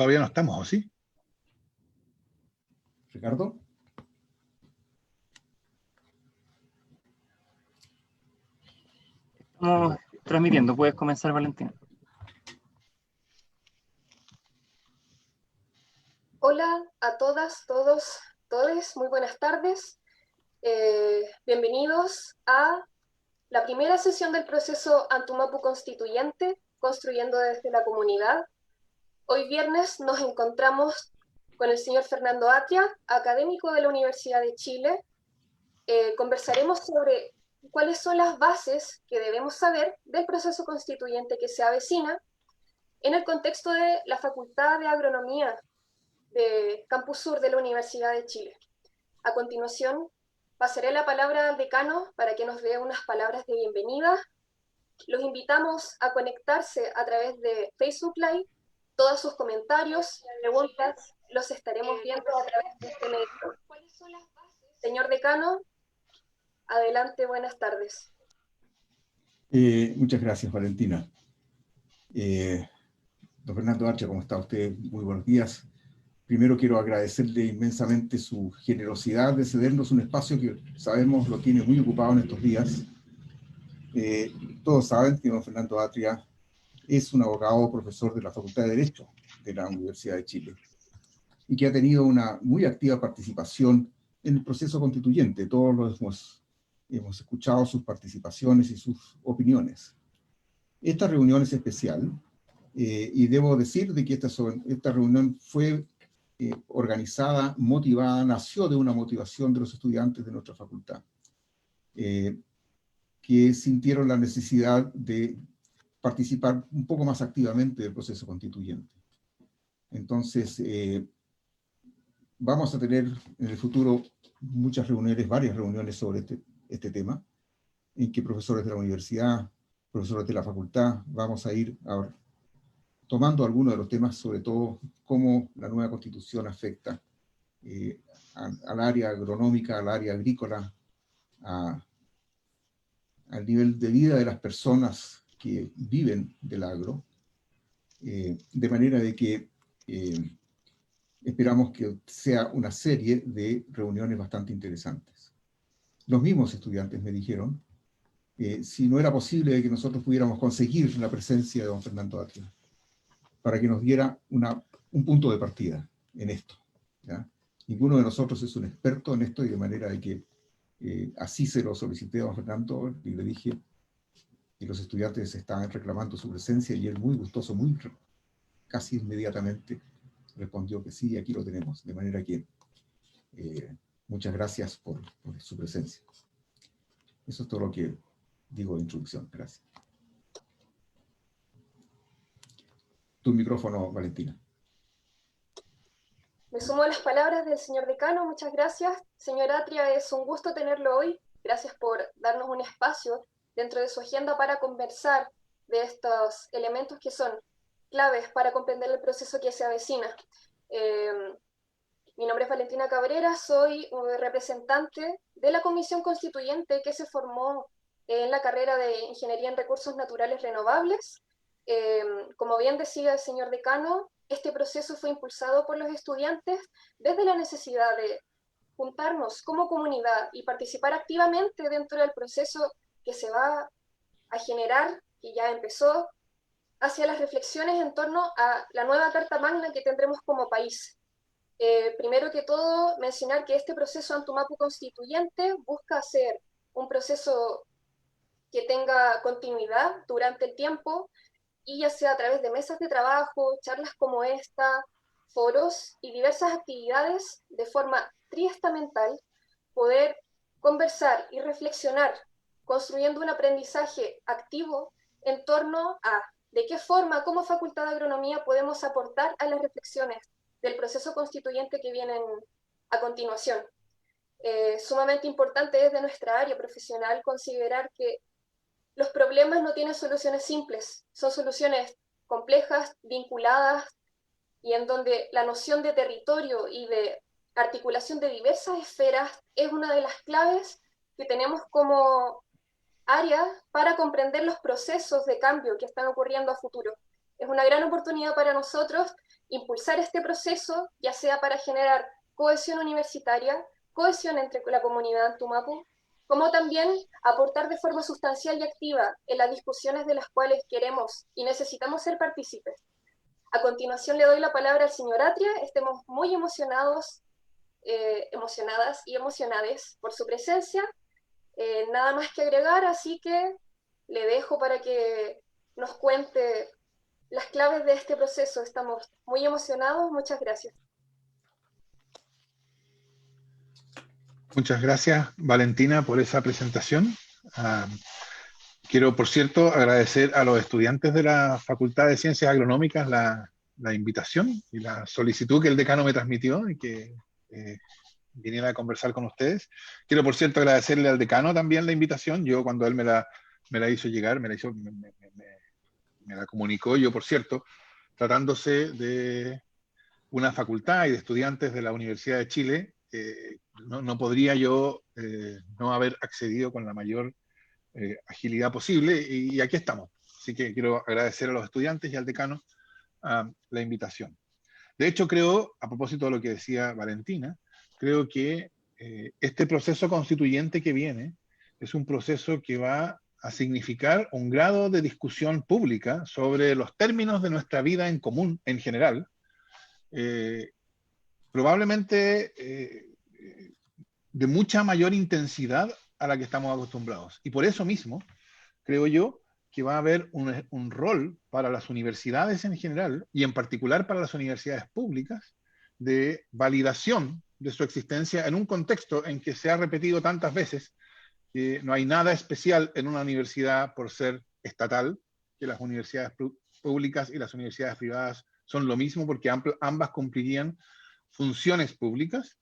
Todavía no estamos, ¿o sí? Ricardo. Estamos transmitiendo, puedes comenzar, Valentina. Hola a todas, todos, todes, muy buenas tardes. Bienvenidos a la primera sesión del proceso Antumapu Constituyente, Construyendo desde la Comunidad. Hoy viernes nos encontramos con el señor Fernando Atria, académico de la Universidad de Chile. Conversaremos sobre cuáles son las bases que debemos saber del proceso constituyente que se avecina en el contexto de la Facultad de Agronomía de Campus Sur de la Universidad de Chile. A continuación, pasaré la palabra al decano para que nos dé unas palabras de bienvenida. Los invitamos a conectarse a través de Facebook Live. Todos sus comentarios, preguntas, los estaremos viendo a través de este medio. Señor decano, adelante, buenas tardes. Muchas gracias, Valentina. Don Fernando Atria, ¿cómo está usted? Muy buenos días. Primero quiero agradecerle inmensamente su generosidad de cedernos un espacio que sabemos lo tiene muy ocupado en estos días. Todos saben que don Fernando Atria es un abogado profesor de la Facultad de Derecho de la Universidad de Chile y que ha tenido una muy activa participación en el proceso constituyente. Todos los hemos escuchado sus participaciones y sus opiniones. Esta reunión es especial y debo decir de que esta reunión fue organizada, motivada, nació de una motivación de los estudiantes de nuestra facultad, que sintieron la necesidad de participar un poco más activamente del proceso constituyente. Entonces, vamos a tener en el futuro muchas reuniones, varias reuniones sobre este tema, en que profesores de la universidad, profesores de la facultad, vamos a ir tomando algunos de los temas, sobre todo cómo la nueva constitución afecta al área agronómica, al área agrícola, al nivel de vida de las personas que viven del agro, de manera de que esperamos que sea una serie de reuniones bastante interesantes. Los mismos estudiantes me dijeron si no era posible que nosotros pudiéramos conseguir la presencia de don Fernando Atria para que nos diera un punto de partida en esto, ¿ya? Ninguno de nosotros es un experto en esto y de manera de que así se lo solicité a don Fernando y le dije que los estudiantes estaban reclamando su presencia y él muy gustoso, casi inmediatamente respondió que sí, y aquí lo tenemos. De manera que muchas gracias por su presencia. Eso es todo lo que digo de introducción. Gracias. Tu micrófono, Valentina. Me sumo a las palabras del señor decano, muchas gracias. Señor Atria, es un gusto tenerlo hoy. Gracias por darnos un espacio dentro de su agenda para conversar de estos elementos que son claves para comprender el proceso que se avecina. Mi nombre es Valentina Cabrera, soy representante de la Comisión Constituyente que se formó en la carrera de Ingeniería en Recursos Naturales Renovables. Como bien decía el señor decano, este proceso fue impulsado por los estudiantes desde la necesidad de juntarnos como comunidad y participar activamente dentro del proceso que se va a generar, que ya empezó, hacia las reflexiones en torno a la nueva Carta Magna que tendremos como país. Primero que todo, mencionar que este proceso Antumapu Constituyente busca hacer un proceso que tenga continuidad durante el tiempo, y ya sea a través de mesas de trabajo, charlas como esta, foros y diversas actividades de forma triestamental, poder conversar y reflexionar, construyendo un aprendizaje activo en torno a de qué forma, como Facultad de Agronomía, podemos aportar a las reflexiones del proceso constituyente que vienen a continuación. Sumamente importante desde nuestra área profesional considerar que los problemas no tienen soluciones simples, son soluciones complejas, vinculadas, y en donde la noción de territorio y de articulación de diversas esferas es una de las claves que tenemos como área para comprender los procesos de cambio que están ocurriendo a futuro. Es una gran oportunidad para nosotros impulsar este proceso, ya sea para generar cohesión universitaria, cohesión entre la comunidad Tumapu, como también aportar de forma sustancial y activa en las discusiones de las cuales queremos y necesitamos ser partícipes. A continuación le doy la palabra al señor Atria. Estemos muy emocionados, emocionadas y emocionades por su presencia. Nada más que agregar, así que le dejo para que nos cuente las claves de este proceso. Estamos muy emocionados. Muchas gracias. Muchas gracias, Valentina, por esa presentación. Quiero, por cierto, agradecer a los estudiantes de la Facultad de Ciencias Agronómicas la invitación y la solicitud que el decano me transmitió y que viniera a conversar con ustedes. Quiero, por cierto, agradecerle al decano también la invitación. Yo, cuando él me la hizo llegar, me la comunicó. Yo, por cierto, tratándose de una facultad y de estudiantes de la Universidad de Chile, no podría yo no haber accedido con la mayor agilidad posible, y aquí estamos. Así que quiero agradecer a los estudiantes y al decano la invitación. De hecho, creo, a propósito de lo que decía Valentina, creo que este proceso constituyente que viene es un proceso que va a significar un grado de discusión pública sobre los términos de nuestra vida en común, en general, probablemente de mucha mayor intensidad a la que estamos acostumbrados. Y por eso mismo, creo yo, que va a haber un rol para las universidades en general, y en particular para las universidades públicas, de validación de su existencia en un contexto en que se ha repetido tantas veces que no hay nada especial en una universidad por ser estatal, que las universidades públicas y las universidades privadas son lo mismo, porque ambas cumplirían funciones públicas.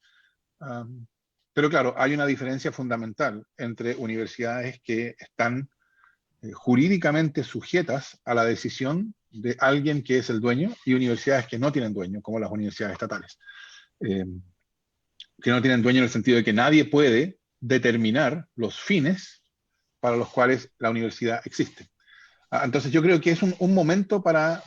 Pero claro, hay una diferencia fundamental entre universidades que están jurídicamente sujetas a la decisión de alguien que es el dueño, y universidades que no tienen dueño, como las universidades estatales. Que no tienen dueño en el sentido de que nadie puede determinar los fines para los cuales la universidad existe. Entonces yo creo que es un momento para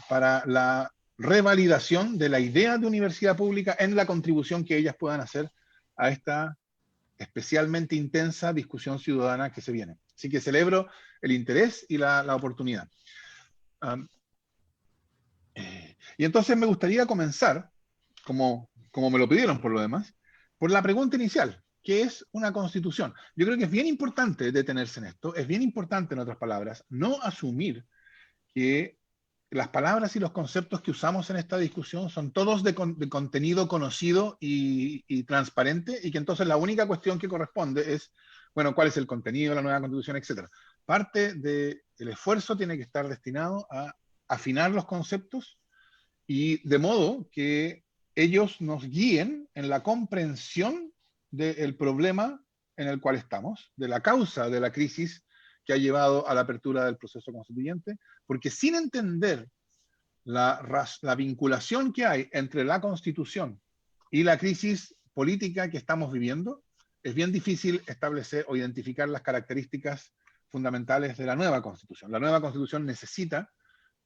la revalidación de la idea de universidad pública en la contribución que ellas puedan hacer a esta especialmente intensa discusión ciudadana que se viene. Así que celebro el interés y la oportunidad. Y entonces me gustaría comenzar, como me lo pidieron por lo demás, por la pregunta inicial, ¿qué es una constitución? Yo creo que es bien importante detenerse en esto, es bien importante, en otras palabras, no asumir que las palabras y los conceptos que usamos en esta discusión son todos de contenido conocido y transparente, y que entonces la única cuestión que corresponde es, bueno, cuál es el contenido de la nueva constitución, etc. Parte del esfuerzo tiene que estar destinado a afinar los conceptos, y de modo que ellos nos guíen en la comprensión del problema en el cual estamos, de la causa de la crisis que ha llevado a la apertura del proceso constituyente, porque sin entender la vinculación que hay entre la Constitución y la crisis política que estamos viviendo, es bien difícil establecer o identificar las características fundamentales de la nueva Constitución. La nueva Constitución necesita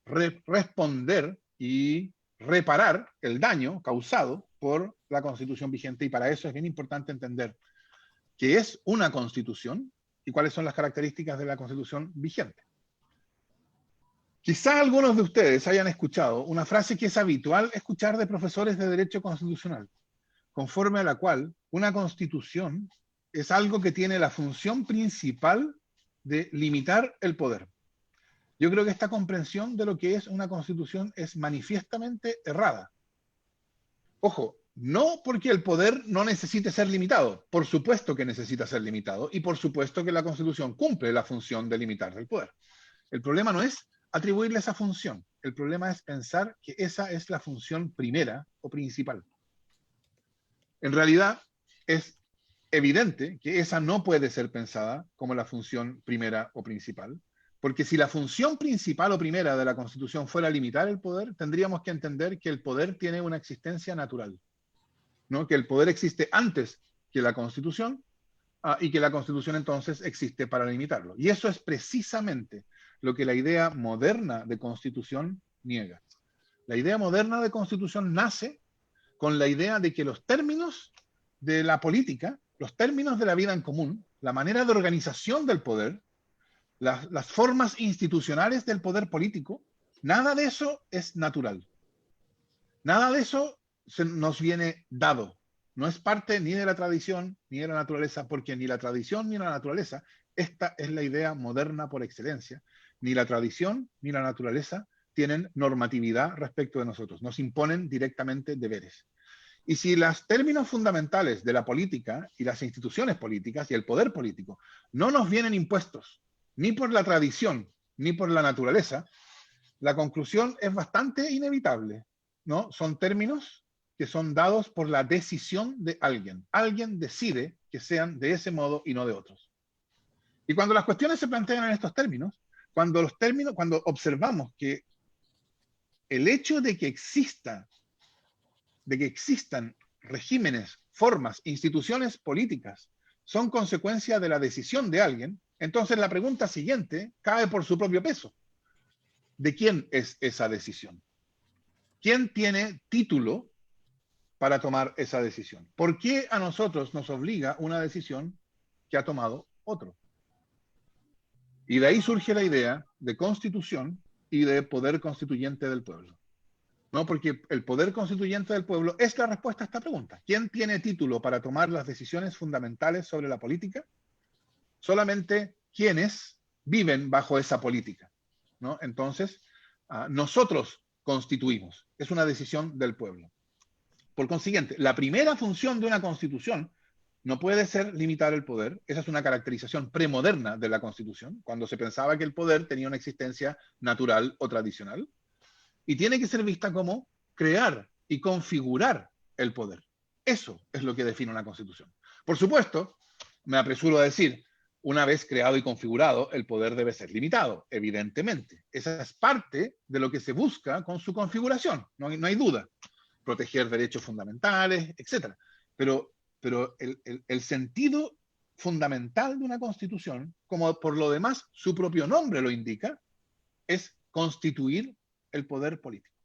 responder y reparar el daño causado por la Constitución vigente, y para eso es bien importante entender qué es una Constitución y cuáles son las características de la Constitución vigente. Quizá algunos de ustedes hayan escuchado una frase que es habitual escuchar de profesores de Derecho Constitucional, conforme a la cual una Constitución es algo que tiene la función principal de limitar el poder. Yo creo que esta comprensión de lo que es una Constitución es manifiestamente errada. Ojo, no porque el poder no necesite ser limitado. Por supuesto que necesita ser limitado, y por supuesto que la Constitución cumple la función de limitar el poder. El problema no es atribuirle esa función. El problema es pensar que esa es la función primera o principal. En realidad, es evidente que esa no puede ser pensada como la función primera o principal, porque si la función principal o primera de la Constitución fuera limitar el poder, tendríamos que entender que el poder tiene una existencia natural, ¿no? Que el poder existe antes que la Constitución, y que la Constitución entonces existe para limitarlo. Y eso es precisamente lo que la idea moderna de Constitución niega. La idea moderna de constitución nace con la idea de que los términos de la política, los términos de la vida en común, la manera de organización del poder, las formas institucionales del poder político, nada de eso es natural. Nada de eso nos viene dado. No es parte ni de la tradición ni de la naturaleza, porque ni la tradición ni la naturaleza, esta es la idea moderna por excelencia, ni la tradición ni la naturaleza tienen normatividad respecto de nosotros, nos imponen directamente deberes. Y si los términos fundamentales de la política y las instituciones políticas y el poder político no nos vienen impuestos ni por la tradición ni por la naturaleza, la conclusión es bastante inevitable, ¿no? Son términos que son dados por la decisión de alguien. Alguien decide que sean de ese modo y no de otros. Y cuando las cuestiones se plantean en estos términos, cuando observamos que el hecho de que existan regímenes, formas, instituciones políticas son consecuencia de la decisión de alguien, entonces la pregunta siguiente cae por su propio peso. ¿De quién es esa decisión? ¿Quién tiene título para tomar esa decisión? ¿Por qué a nosotros nos obliga una decisión que ha tomado otro? Y de ahí surge la idea de constitución y de poder constituyente del pueblo. ¿No? Porque el poder constituyente del pueblo es la respuesta a esta pregunta. ¿Quién tiene título para tomar las decisiones fundamentales sobre la política? Solamente quienes viven bajo esa política, ¿no? Entonces, nosotros constituimos. Es una decisión del pueblo. Por consiguiente, la primera función de una constitución no puede ser limitar el poder. Esa es una caracterización premoderna de la constitución, cuando se pensaba que el poder tenía una existencia natural o tradicional. Y tiene que ser vista como crear y configurar el poder. Eso es lo que define una constitución. Por supuesto, me apresuro a decir, una vez creado y configurado, el poder debe ser limitado, evidentemente. Esa es parte de lo que se busca con su configuración, no hay duda. Proteger derechos fundamentales, etc. Pero el sentido fundamental de una constitución, como por lo demás su propio nombre lo indica, es constituir el poder político.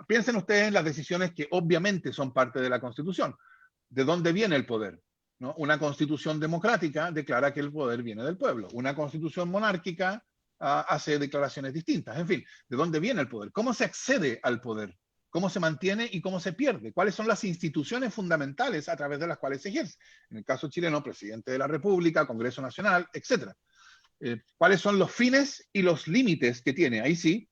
Piensen ustedes en las decisiones que obviamente son parte de la Constitución. ¿De dónde viene el poder? ¿No? Una constitución democrática declara que el poder viene del pueblo. Una constitución monárquica hace declaraciones distintas. En fin, ¿de dónde viene el poder? ¿Cómo se accede al poder? ¿Cómo se mantiene y cómo se pierde? ¿Cuáles son las instituciones fundamentales a través de las cuales se ejerce? En el caso chileno, presidente de la República, Congreso Nacional, etc. ¿Cuáles son los fines y los límites que tiene? Ahí sí,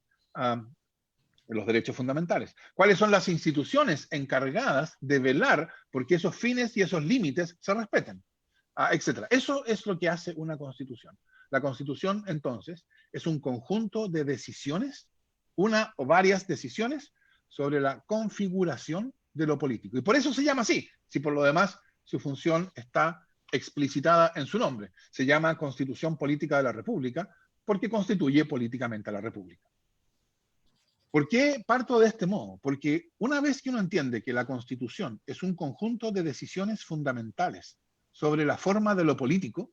los derechos fundamentales. ¿Cuáles son las instituciones encargadas de velar porque esos fines y esos límites se respeten? Etcétera. Eso es lo que hace una constitución. La constitución, entonces, es un conjunto de decisiones, una o varias decisiones sobre la configuración de lo político. Y por eso se llama así, si por lo demás su función está explicitada en su nombre. Se llama Constitución Política de la República porque constituye políticamente a la República. ¿Por qué parto de este modo? Porque una vez que uno entiende que la Constitución es un conjunto de decisiones fundamentales sobre la forma de lo político,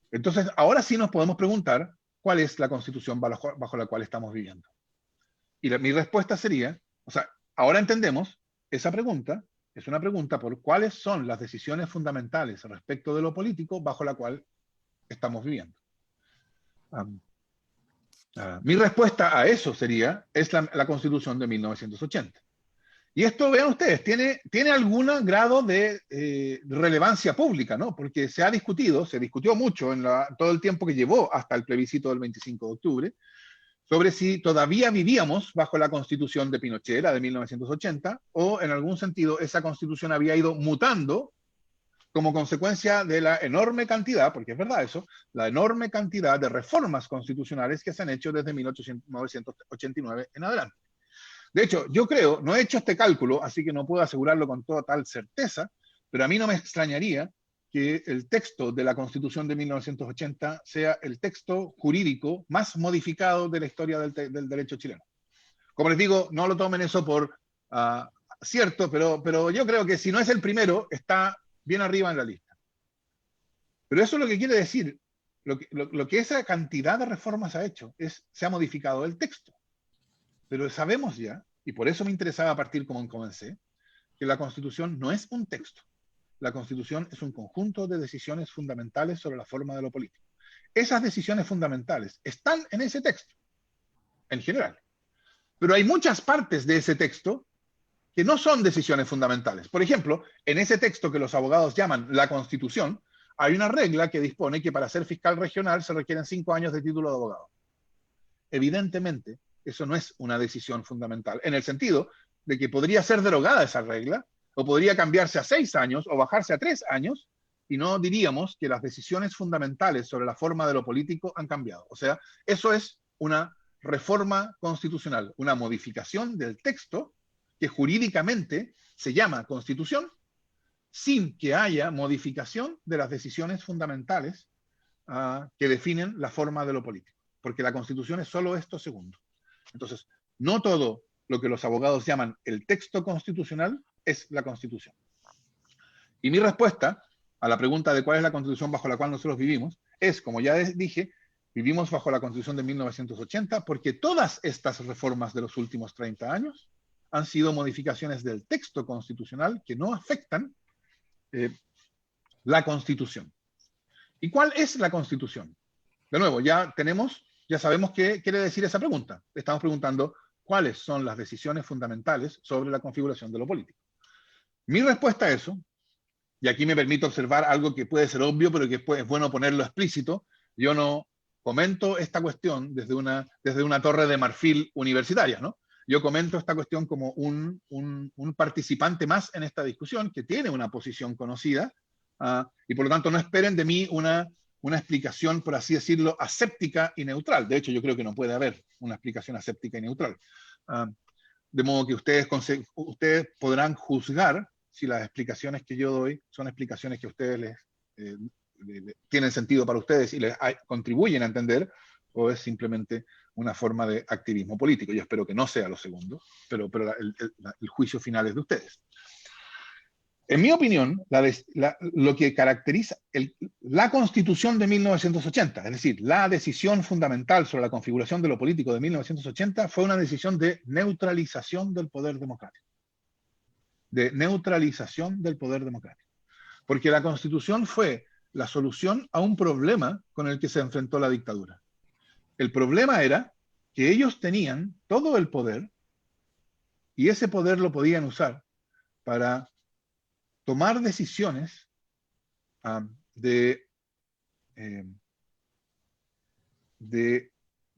entonces ahora sí nos podemos preguntar cuál es la Constitución bajo la cual estamos viviendo. Y mi respuesta sería, o sea, ahora entendemos, esa pregunta es una pregunta por cuáles son las decisiones fundamentales respecto de lo político bajo la cual estamos viviendo. Mi respuesta a eso es la Constitución de 1980. Y esto, vean ustedes, tiene algún grado de relevancia pública, ¿no? Porque se discutió mucho en todo el tiempo que llevó hasta el plebiscito del 25 de octubre, sobre si todavía vivíamos bajo la Constitución de Pinochet, la de 1980, o en algún sentido esa Constitución había ido mutando como consecuencia de la enorme cantidad, porque es verdad eso, la enorme cantidad de reformas constitucionales que se han hecho desde 1989 en adelante. De hecho, yo creo, no he hecho este cálculo, así que no puedo asegurarlo con toda tal certeza, pero a mí no me extrañaría que el texto de la Constitución de 1980 sea el texto jurídico más modificado de la historia del derecho chileno. Como les digo, no lo tomen eso por cierto, pero yo creo que si no es el primero, está bien arriba en la lista. Pero eso es lo que quiere decir, lo que esa cantidad de reformas ha hecho, se ha modificado el texto. Pero sabemos ya, y por eso me interesaba partir como comencé, que la Constitución no es un texto. La Constitución es un conjunto de decisiones fundamentales sobre la forma de lo político. Esas decisiones fundamentales están en ese texto, en general. Pero hay muchas partes de ese texto que no son decisiones fundamentales. Por ejemplo, en ese texto que los abogados llaman la Constitución, hay una regla que dispone que para ser fiscal regional se requieren 5 años de título de abogado. Evidentemente, eso no es una decisión fundamental, en el sentido de que podría ser derogada esa regla, o podría cambiarse a 6 años, o bajarse a 3 años, y no diríamos que las decisiones fundamentales sobre la forma de lo político han cambiado. O sea, eso es una reforma constitucional, una modificación del texto que jurídicamente se llama Constitución, sin que haya modificación de las decisiones fundamentales que definen la forma de lo político. Porque la Constitución es solo esto segundo. Entonces, no todo lo que los abogados llaman el texto constitucional es la Constitución. Y mi respuesta a la pregunta de cuál es la Constitución bajo la cual nosotros vivimos es, como ya dije, vivimos bajo la Constitución de 1980 porque todas estas reformas de los últimos 30 años han sido modificaciones del texto constitucional que no afectan la Constitución. ¿Y cuál es la Constitución? De nuevo, ya sabemos qué quiere decir esa pregunta. Estamos preguntando cuáles son las decisiones fundamentales sobre la configuración de lo político. Mi respuesta a eso, y aquí me permito observar algo que puede ser obvio, pero que es bueno ponerlo explícito, yo no comento esta cuestión desde una torre de marfil universitaria, ¿no? Yo comento esta cuestión como un participante más en esta discusión que tiene una posición conocida, y por lo tanto no esperen de mí una explicación, por así decirlo, aséptica y neutral. De hecho, yo creo que no puede haber una explicación aséptica y neutral. De modo que ustedes podrán juzgar si las explicaciones que yo doy son explicaciones que a ustedes tienen sentido para ustedes y les contribuyen a entender, o es simplemente una forma de activismo político. Yo espero que no sea lo segundo, pero el juicio final es de ustedes. En mi opinión, lo que caracteriza la Constitución de 1980, es decir, la decisión fundamental sobre la configuración de lo político de 1980, fue una decisión de neutralización del poder democrático. De neutralización del poder democrático. Porque la Constitución fue la solución a un problema con el que se enfrentó la dictadura. El problema era que ellos tenían todo el poder y ese poder lo podían usar para tomar decisiones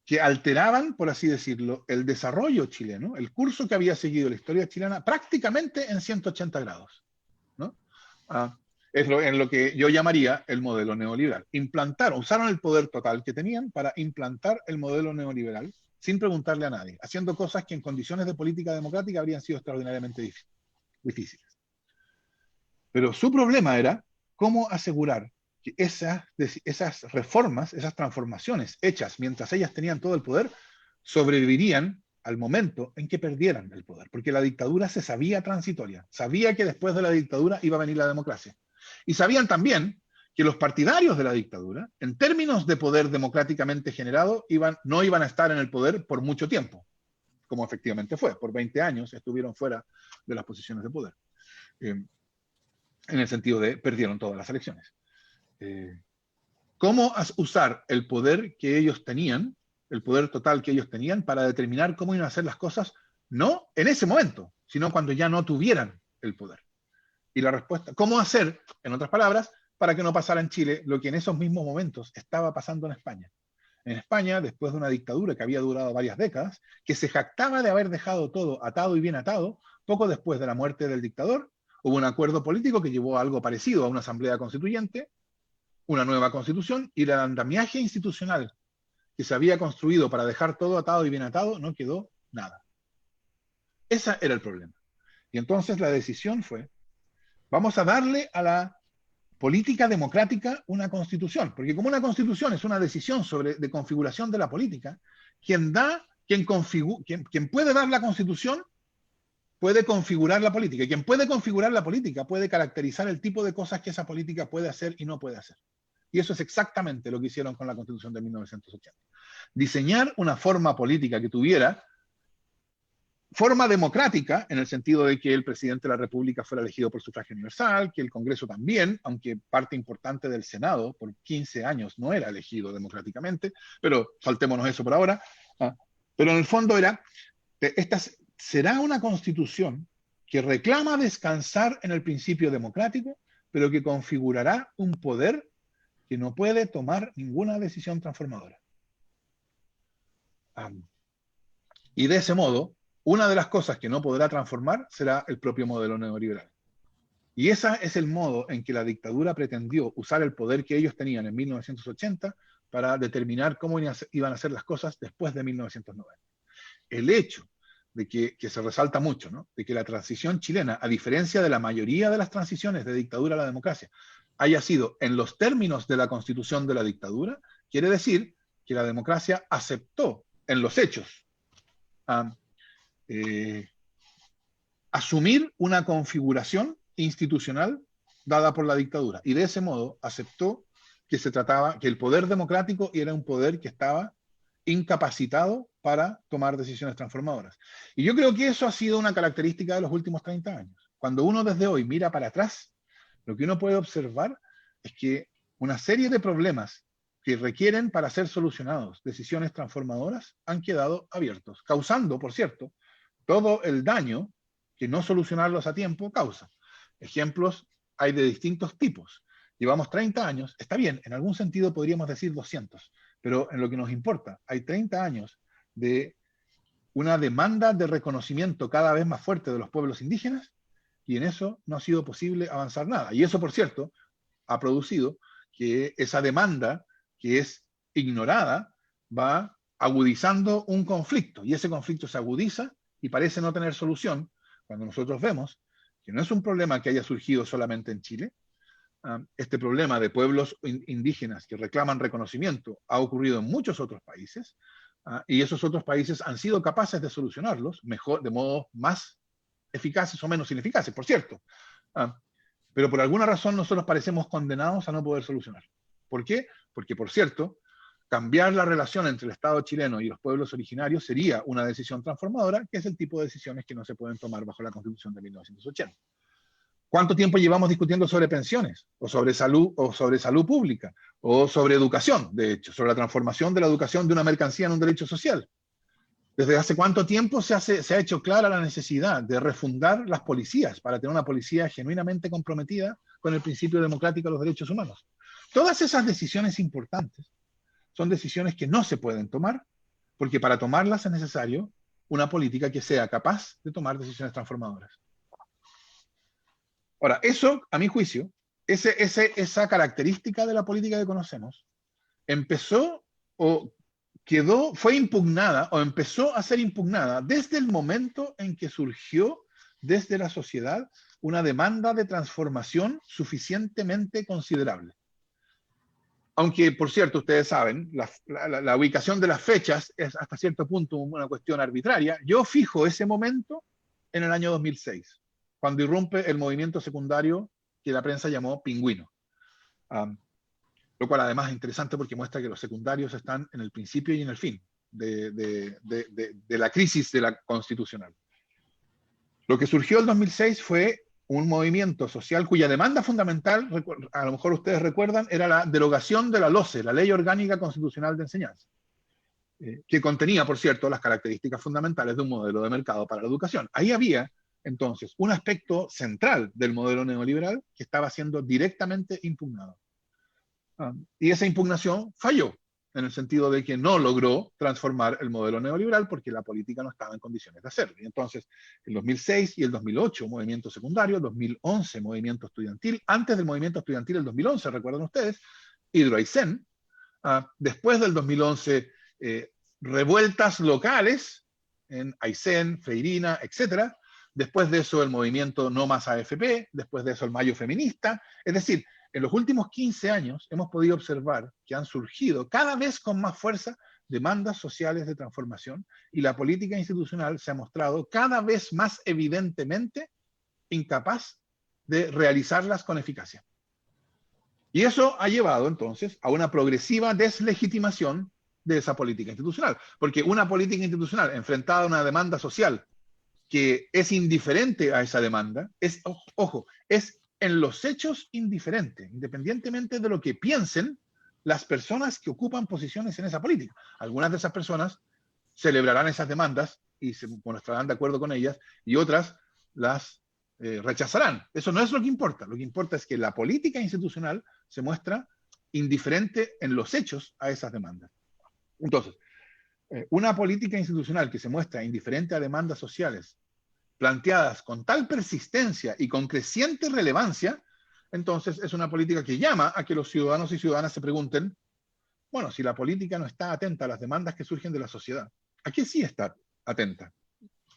que alteraban, por así decirlo, el desarrollo chileno, el curso que había seguido la historia chilena prácticamente en 180 grados, ¿no? Es en lo que yo llamaría el modelo neoliberal. Usaron el poder total que tenían para implantar el modelo neoliberal sin preguntarle a nadie, haciendo cosas que en condiciones de política democrática habrían sido extraordinariamente difíciles. Pero su problema era cómo asegurar que esas reformas, esas transformaciones hechas mientras ellas tenían todo el poder, sobrevivirían al momento en que perdieran el poder. Porque la dictadura se sabía transitoria, sabía que después de la dictadura iba a venir la democracia. Y sabían también que los partidarios de la dictadura, en términos de poder democráticamente generado, no iban a estar en el poder por mucho tiempo, como efectivamente fue. Por 20 años estuvieron fuera de las posiciones de poder. En el sentido de perdieron todas las elecciones. ¿Cómo usar el poder que ellos tenían, el poder total que ellos tenían, para determinar cómo iban a hacer las cosas, no en ese momento, sino cuando ya no tuvieran el poder? Y la respuesta, ¿cómo hacer, en otras palabras, para que no pasara en Chile lo que en esos mismos momentos estaba pasando en España? En España, después de una dictadura que había durado varias décadas, que se jactaba de haber dejado todo atado y bien atado, poco después de la muerte del dictador, hubo un acuerdo político que llevó a algo parecido a una asamblea constituyente, una nueva constitución, y el andamiaje institucional que se había construido para dejar todo atado y bien atado, no quedó nada. Ese era el problema. Y entonces la decisión fue, vamos a darle a la política democrática una constitución, porque como una constitución es una decisión de configuración de la política, quien puede dar la constitución puede configurar la política, y quien puede configurar la política puede caracterizar el tipo de cosas que esa política puede hacer y no puede hacer. Y eso es exactamente lo que hicieron con la Constitución de 1980. Diseñar una forma política que tuviera forma democrática, en el sentido de que el presidente de la República fuera elegido por sufragio universal, que el Congreso también, aunque parte importante del Senado por 15 años no era elegido democráticamente, pero saltémonos eso por ahora. Pero en el fondo esta será una constitución que reclama descansar en el principio democrático, pero que configurará un poder que no puede tomar ninguna decisión transformadora. Y de ese modo, una de las cosas que no podrá transformar será el propio modelo neoliberal. Y ese es el modo en que la dictadura pretendió usar el poder que ellos tenían en 1980 para determinar cómo iban a ser las cosas después de 1990. El hecho de que se resalta mucho, ¿no?, de que la transición chilena, a diferencia de la mayoría de las transiciones de dictadura a la democracia, haya sido en los términos de la constitución de la dictadura, quiere decir que la democracia aceptó en los hechos asumir una configuración institucional dada por la dictadura, y de ese modo aceptó que que el poder democrático era un poder que estaba incapacitado para tomar decisiones transformadoras. Y yo creo que eso ha sido una característica de los últimos 30 años. Cuando uno desde hoy mira para atrás, lo que uno puede observar es que una serie de problemas que requieren, para ser solucionados, decisiones transformadoras, han quedado abiertos, causando, por cierto, todo el daño que no solucionarlos a tiempo causa. Ejemplos hay de distintos tipos. Llevamos 30 años, está bien, en algún sentido podríamos decir 200, pero en lo que nos importa, hay 30 años de una demanda de reconocimiento cada vez más fuerte de los pueblos indígenas, y en eso no ha sido posible avanzar nada. Y eso, por cierto, ha producido que esa demanda, que es ignorada, va agudizando un conflicto, y ese conflicto se agudiza y parece no tener solución, cuando nosotros vemos que no es un problema que haya surgido solamente en Chile. Este problema de pueblos indígenas que reclaman reconocimiento ha ocurrido en muchos otros países, y esos otros países han sido capaces de solucionarlos mejor, de modo más eficaces o menos ineficaces, por cierto. Pero por alguna razón nosotros parecemos condenados a no poder solucionar. ¿Por qué? Porque, por cierto, cambiar la relación entre el Estado chileno y los pueblos originarios sería una decisión transformadora, que es el tipo de decisiones que no se pueden tomar bajo la Constitución de 1980. ¿Cuánto tiempo llevamos discutiendo sobre pensiones, o sobre salud pública, o sobre educación, de hecho, sobre la transformación de la educación de una mercancía en un derecho social? ¿Desde hace cuánto tiempo se ha hecho clara la necesidad de refundar las policías para tener una policía genuinamente comprometida con el principio democrático de los derechos humanos? Todas esas decisiones importantes son decisiones que no se pueden tomar, porque para tomarlas es necesario una política que sea capaz de tomar decisiones transformadoras. Ahora, eso, a mi juicio, esa característica de la política que conocemos, fue impugnada o empezó a ser impugnada desde el momento en que surgió desde la sociedad una demanda de transformación suficientemente considerable. Aunque, por cierto, ustedes saben, la ubicación de las fechas es hasta cierto punto una cuestión arbitraria. Yo fijo ese momento en el año 2006, cuando irrumpe el movimiento secundario que la prensa llamó Pingüino. Lo cual además es interesante porque muestra que los secundarios están en el principio y en el fin de la crisis de la constitucional. Lo que surgió en 2006 fue un movimiento social cuya demanda fundamental, a lo mejor ustedes recuerdan, era la derogación de la LOCE, la Ley Orgánica Constitucional de Enseñanza, que contenía, por cierto, las características fundamentales de un modelo de mercado para la educación. Ahí había, entonces, un aspecto central del modelo neoliberal que estaba siendo directamente impugnado. Y esa impugnación falló, en el sentido de que no logró transformar el modelo neoliberal porque la política no estaba en condiciones de hacerlo. Y entonces, el 2006 y el 2008, movimiento secundario, 2011, movimiento estudiantil, antes del movimiento estudiantil, el 2011, recuerdan ustedes, Hidro Aysén, después del 2011, revueltas locales en Aysén, Freirina, etc. Después de eso, el movimiento No Más AFP, después de eso, el Mayo Feminista. Es decir, en los últimos 15 años hemos podido observar que han surgido cada vez con más fuerza demandas sociales de transformación, y la política institucional se ha mostrado cada vez más evidentemente incapaz de realizarlas con eficacia. Y eso ha llevado entonces a una progresiva deslegitimación de esa política institucional, porque una política institucional enfrentada a una demanda social que es indiferente a esa demanda, es, ojo, es en los hechos indiferente, independientemente de lo que piensen las personas que ocupan posiciones en esa política. Algunas de esas personas celebrarán esas demandas y bueno, estarán de acuerdo con ellas, y otras las rechazarán. Eso no es lo que importa. Lo que importa es que la política institucional se muestra indiferente en los hechos a esas demandas. Entonces, una política institucional que se muestra indiferente a demandas sociales planteadas con tal persistencia y con creciente relevancia, entonces es una política que llama a que los ciudadanos y ciudadanas se pregunten, bueno, si la política no está atenta a las demandas que surgen de la sociedad, ¿a qué sí está atenta?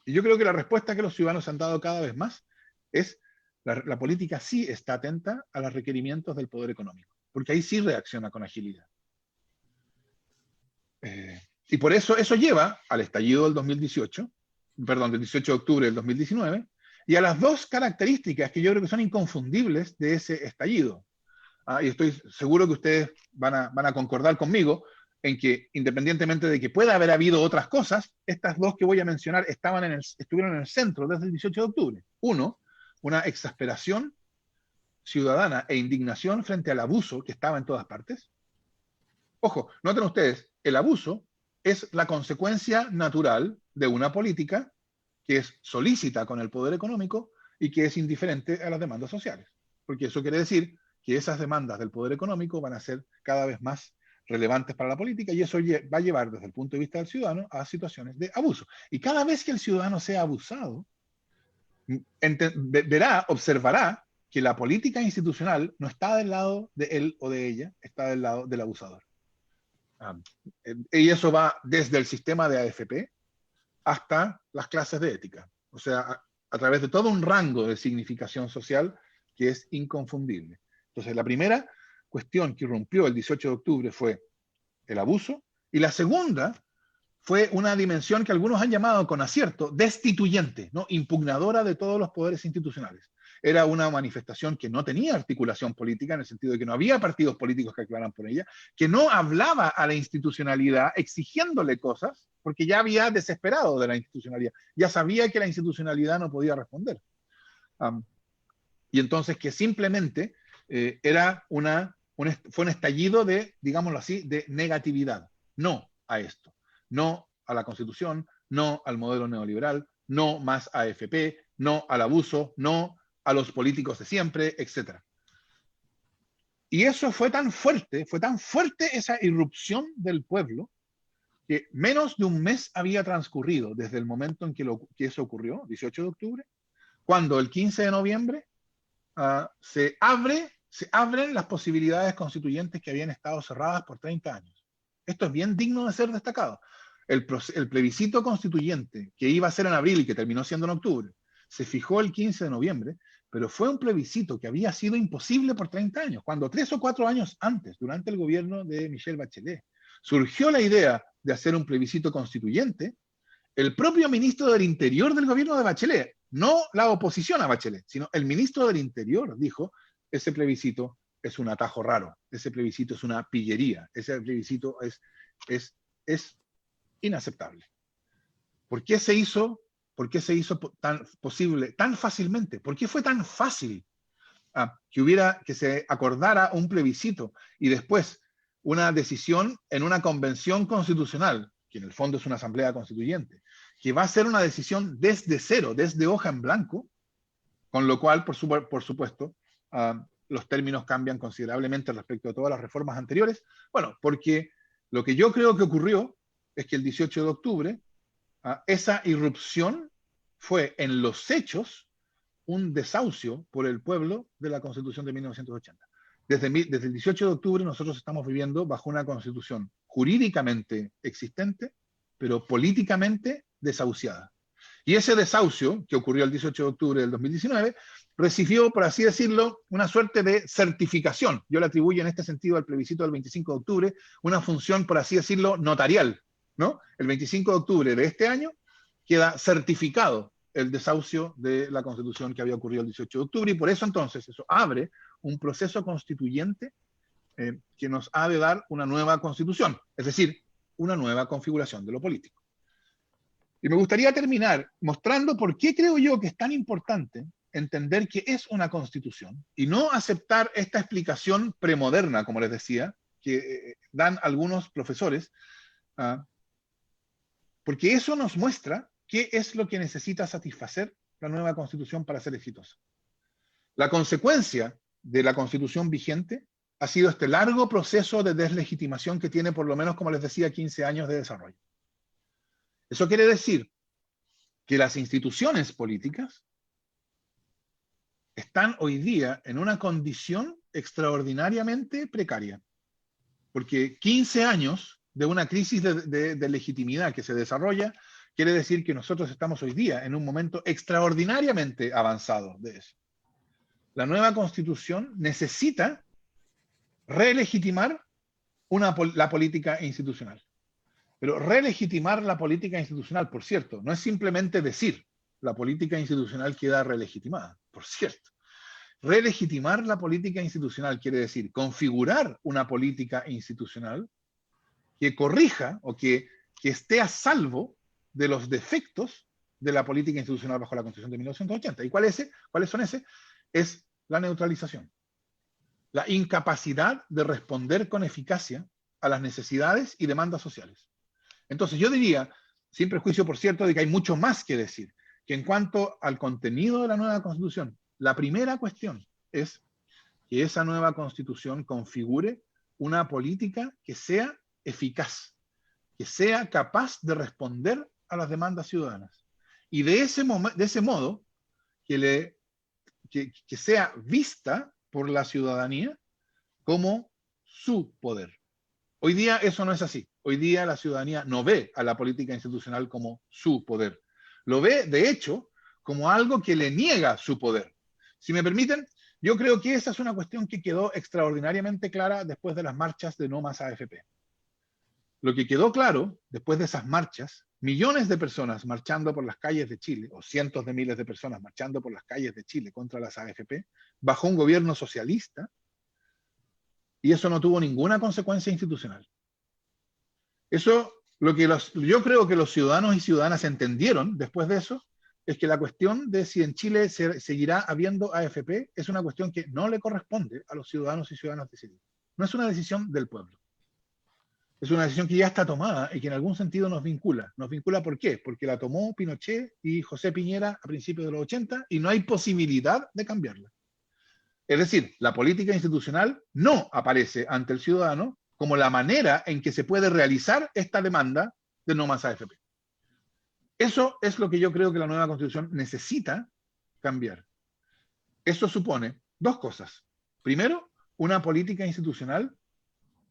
Y yo creo que la respuesta que los ciudadanos han dado cada vez más es la política sí está atenta a los requerimientos del poder económico, porque ahí sí reacciona con agilidad. Y por eso lleva al estallido del 2018, perdón, del 18 de octubre del 2019, y a las dos características que yo creo que son inconfundibles de ese estallido. Y estoy seguro que ustedes van a concordar conmigo en que, independientemente de que pueda haber habido otras cosas, estas dos que voy a mencionar estuvieron en el centro desde el 18 de octubre. Uno, una exasperación ciudadana e indignación frente al abuso que estaba en todas partes. Ojo, noten ustedes, el abuso es la consecuencia natural de una política que es solícita con el poder económico y que es indiferente a las demandas sociales. Porque eso quiere decir que esas demandas del poder económico van a ser cada vez más relevantes para la política y eso va a llevar desde el punto de vista del ciudadano a situaciones de abuso. Y cada vez que el ciudadano sea abusado, observará que la política institucional no está del lado de él o de ella, está del lado del abusador. Y eso va desde el sistema de AFP hasta las clases de ética. O sea, a través de todo un rango de significación social que es inconfundible. Entonces, la primera cuestión que irrumpió el 18 de octubre fue el abuso, y la segunda fue una dimensión que algunos han llamado con acierto destituyente, ¿no? Impugnadora de todos los poderes institucionales. Era una manifestación que no tenía articulación política, en el sentido de que no había partidos políticos que aclararan por ella, que no hablaba a la institucionalidad exigiéndole cosas, porque ya había desesperado de la institucionalidad, ya sabía que la institucionalidad no podía responder. Y entonces que simplemente fue un estallido de, digámoslo así, de negatividad. No a esto, no a la Constitución, no al modelo neoliberal, no más AFP, no al abuso, no a los políticos de siempre, etc. Y eso fue tan fuerte esa irrupción del pueblo, que menos de un mes había transcurrido desde el momento en que eso ocurrió, 18 de octubre, cuando el 15 de noviembre se abren las posibilidades constituyentes que habían estado cerradas por 30 años. Esto es bien digno de ser destacado. El plebiscito constituyente que iba a ser en abril y que terminó siendo en octubre, se fijó el 15 de noviembre, pero fue un plebiscito que había sido imposible por 30 años, cuando 3 o 4 años antes, durante el gobierno de Michelle Bachelet, surgió la idea de hacer un plebiscito constituyente. El propio ministro del Interior del gobierno de Bachelet, no la oposición a Bachelet, sino el ministro del Interior dijo, ese plebiscito es un atajo raro, ese plebiscito es una pillería, ese plebiscito es inaceptable. ¿Por qué se hizo tan posible, tan fácilmente? ¿Por qué fue tan fácil que se acordara un plebiscito y después una decisión en una convención constitucional, que en el fondo es una asamblea constituyente, que va a ser una decisión desde cero, desde hoja en blanco, con lo cual, por supuesto, los términos cambian considerablemente respecto a todas las reformas anteriores? Bueno, porque lo que yo creo que ocurrió es que el 18 de octubre, esa irrupción fue en los hechos un desahucio por el pueblo de la Constitución de 1980. Desde el 18 de octubre nosotros estamos viviendo bajo una Constitución jurídicamente existente, pero políticamente desahuciada. Y ese desahucio, que ocurrió el 18 de octubre del 2019, recibió, por así decirlo, una suerte de certificación. Yo le atribuyo en este sentido al plebiscito del 25 de octubre una función, por así decirlo, notarial, ¿no? El 25 de octubre de este año queda certificado el desahucio de la Constitución que había ocurrido el 18 de octubre, y por eso entonces eso abre un proceso constituyente que nos ha de dar una nueva Constitución, es decir, una nueva configuración de lo político. Y me gustaría terminar mostrando por qué creo yo que es tan importante entender que es una constitución y no aceptar esta explicación premoderna, como les decía, que dan algunos profesores, porque eso nos muestra qué es lo que necesita satisfacer la nueva constitución para ser exitosa. La consecuencia de la constitución vigente ha sido este largo proceso de deslegitimación que tiene, por lo menos, como les decía, 15 años de desarrollo. Eso quiere decir que las instituciones políticas están hoy día en una condición extraordinariamente precaria, porque 15 años de una crisis de legitimidad que se desarrolla quiere decir que nosotros estamos hoy día en un momento extraordinariamente avanzado de eso. La nueva constitución necesita relegitimar la política institucional. Pero relegitimar la política institucional, por cierto, no es simplemente decir la política institucional queda relegitimada, por cierto. Relegitimar la política institucional quiere decir configurar una política institucional que corrija o que esté a salvo de los defectos de la política institucional bajo la Constitución de 1980. ¿Y cuáles son ese? Es la neutralización. La incapacidad de responder con eficacia a las necesidades y demandas sociales. Entonces yo diría, sin prejuicio por cierto, de que hay mucho más que decir, que en cuanto al contenido de la nueva Constitución, la primera cuestión es que esa nueva Constitución configure una política que sea eficaz, que sea capaz de responder a las demandas ciudadanas. Y de ese modo, que sea vista por la ciudadanía como su poder. Hoy día eso no es así. Hoy día la ciudadanía no ve a la política institucional como su poder. Lo ve, de hecho, como algo que le niega su poder. Si me permiten, yo creo que esa es una cuestión que quedó extraordinariamente clara después de las marchas de No Más AFP. Lo que quedó claro después de esas marchas, millones de personas marchando por las calles de Chile, o cientos de miles de personas marchando por las calles de Chile contra las AFP, bajo un gobierno socialista, y eso no tuvo ninguna consecuencia institucional. Eso, yo creo que los ciudadanos y ciudadanas entendieron después de eso, es que la cuestión de si en Chile seguirá habiendo AFP es una cuestión que no le corresponde a los ciudadanos y ciudadanas decidir. No es una decisión del pueblo. Es una decisión que ya está tomada y que en algún sentido nos vincula. ¿Nos vincula por qué? Porque la tomó Pinochet y José Piñera a principios de los 80 y no hay posibilidad de cambiarla. Es decir, la política institucional no aparece ante el ciudadano como la manera en que se puede realizar esta demanda de No Más AFP. Eso es lo que yo creo que la nueva Constitución necesita cambiar. Eso supone dos cosas. Primero, una política institucional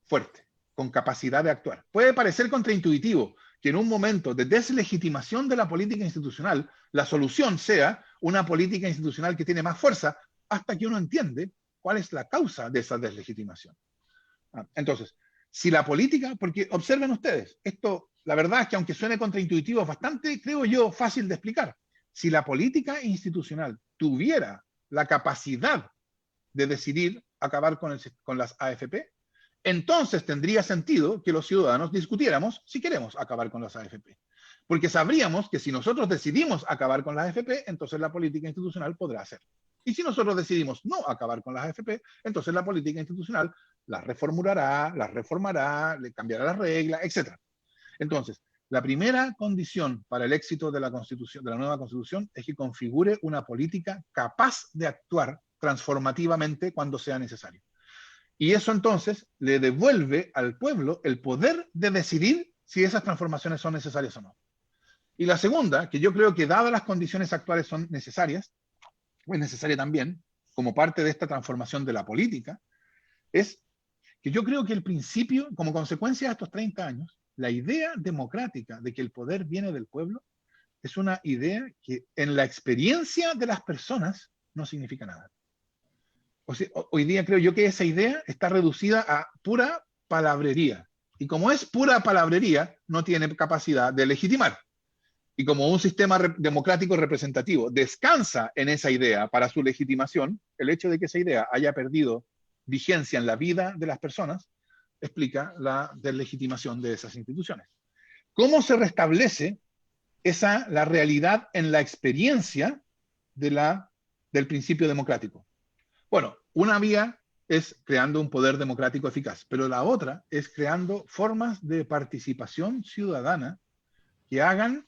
fuerte, con capacidad de actuar. Puede parecer contraintuitivo que en un momento de deslegitimación de la política institucional, la solución sea una política institucional que tiene más fuerza, hasta que uno entiende cuál es la causa de esa deslegitimación. Entonces, si la política, porque observen ustedes, esto, la verdad es que aunque suene contraintuitivo, es bastante, creo yo, fácil de explicar. Si la política institucional tuviera la capacidad de decidir acabar con las AFP, entonces tendría sentido que los ciudadanos discutiéramos si queremos acabar con las AFP. Porque sabríamos que si nosotros decidimos acabar con las AFP, entonces la política institucional podrá hacer. Y si nosotros decidimos no acabar con las AFP, entonces la política institucional las reformulará, las reformará, le cambiará las reglas, etc. Entonces, la primera condición para el éxito de la Constitución, de la nueva Constitución, es que configure una política capaz de actuar transformativamente cuando sea necesario. Y eso entonces le devuelve al pueblo el poder de decidir si esas transformaciones son necesarias o no. Y la segunda, que yo creo que dadas las condiciones actuales son necesarias, es necesaria también, como parte de esta transformación de la política, es que yo creo que el principio, como consecuencia de estos 30 años, la idea democrática de que el poder viene del pueblo es una idea que en la experiencia de las personas no significa nada. O sea, hoy día creo yo que esa idea está reducida a pura palabrería. Y como es pura palabrería, no tiene capacidad de legitimar. Y como un sistema democrático representativo descansa en esa idea para su legitimación, el hecho de que esa idea haya perdido vigencia en la vida de las personas explica la deslegitimación de esas instituciones. ¿Cómo se restablece la realidad en la experiencia del principio democrático. Bueno, una vía es creando un poder democrático eficaz, pero la otra es creando formas de participación ciudadana que hagan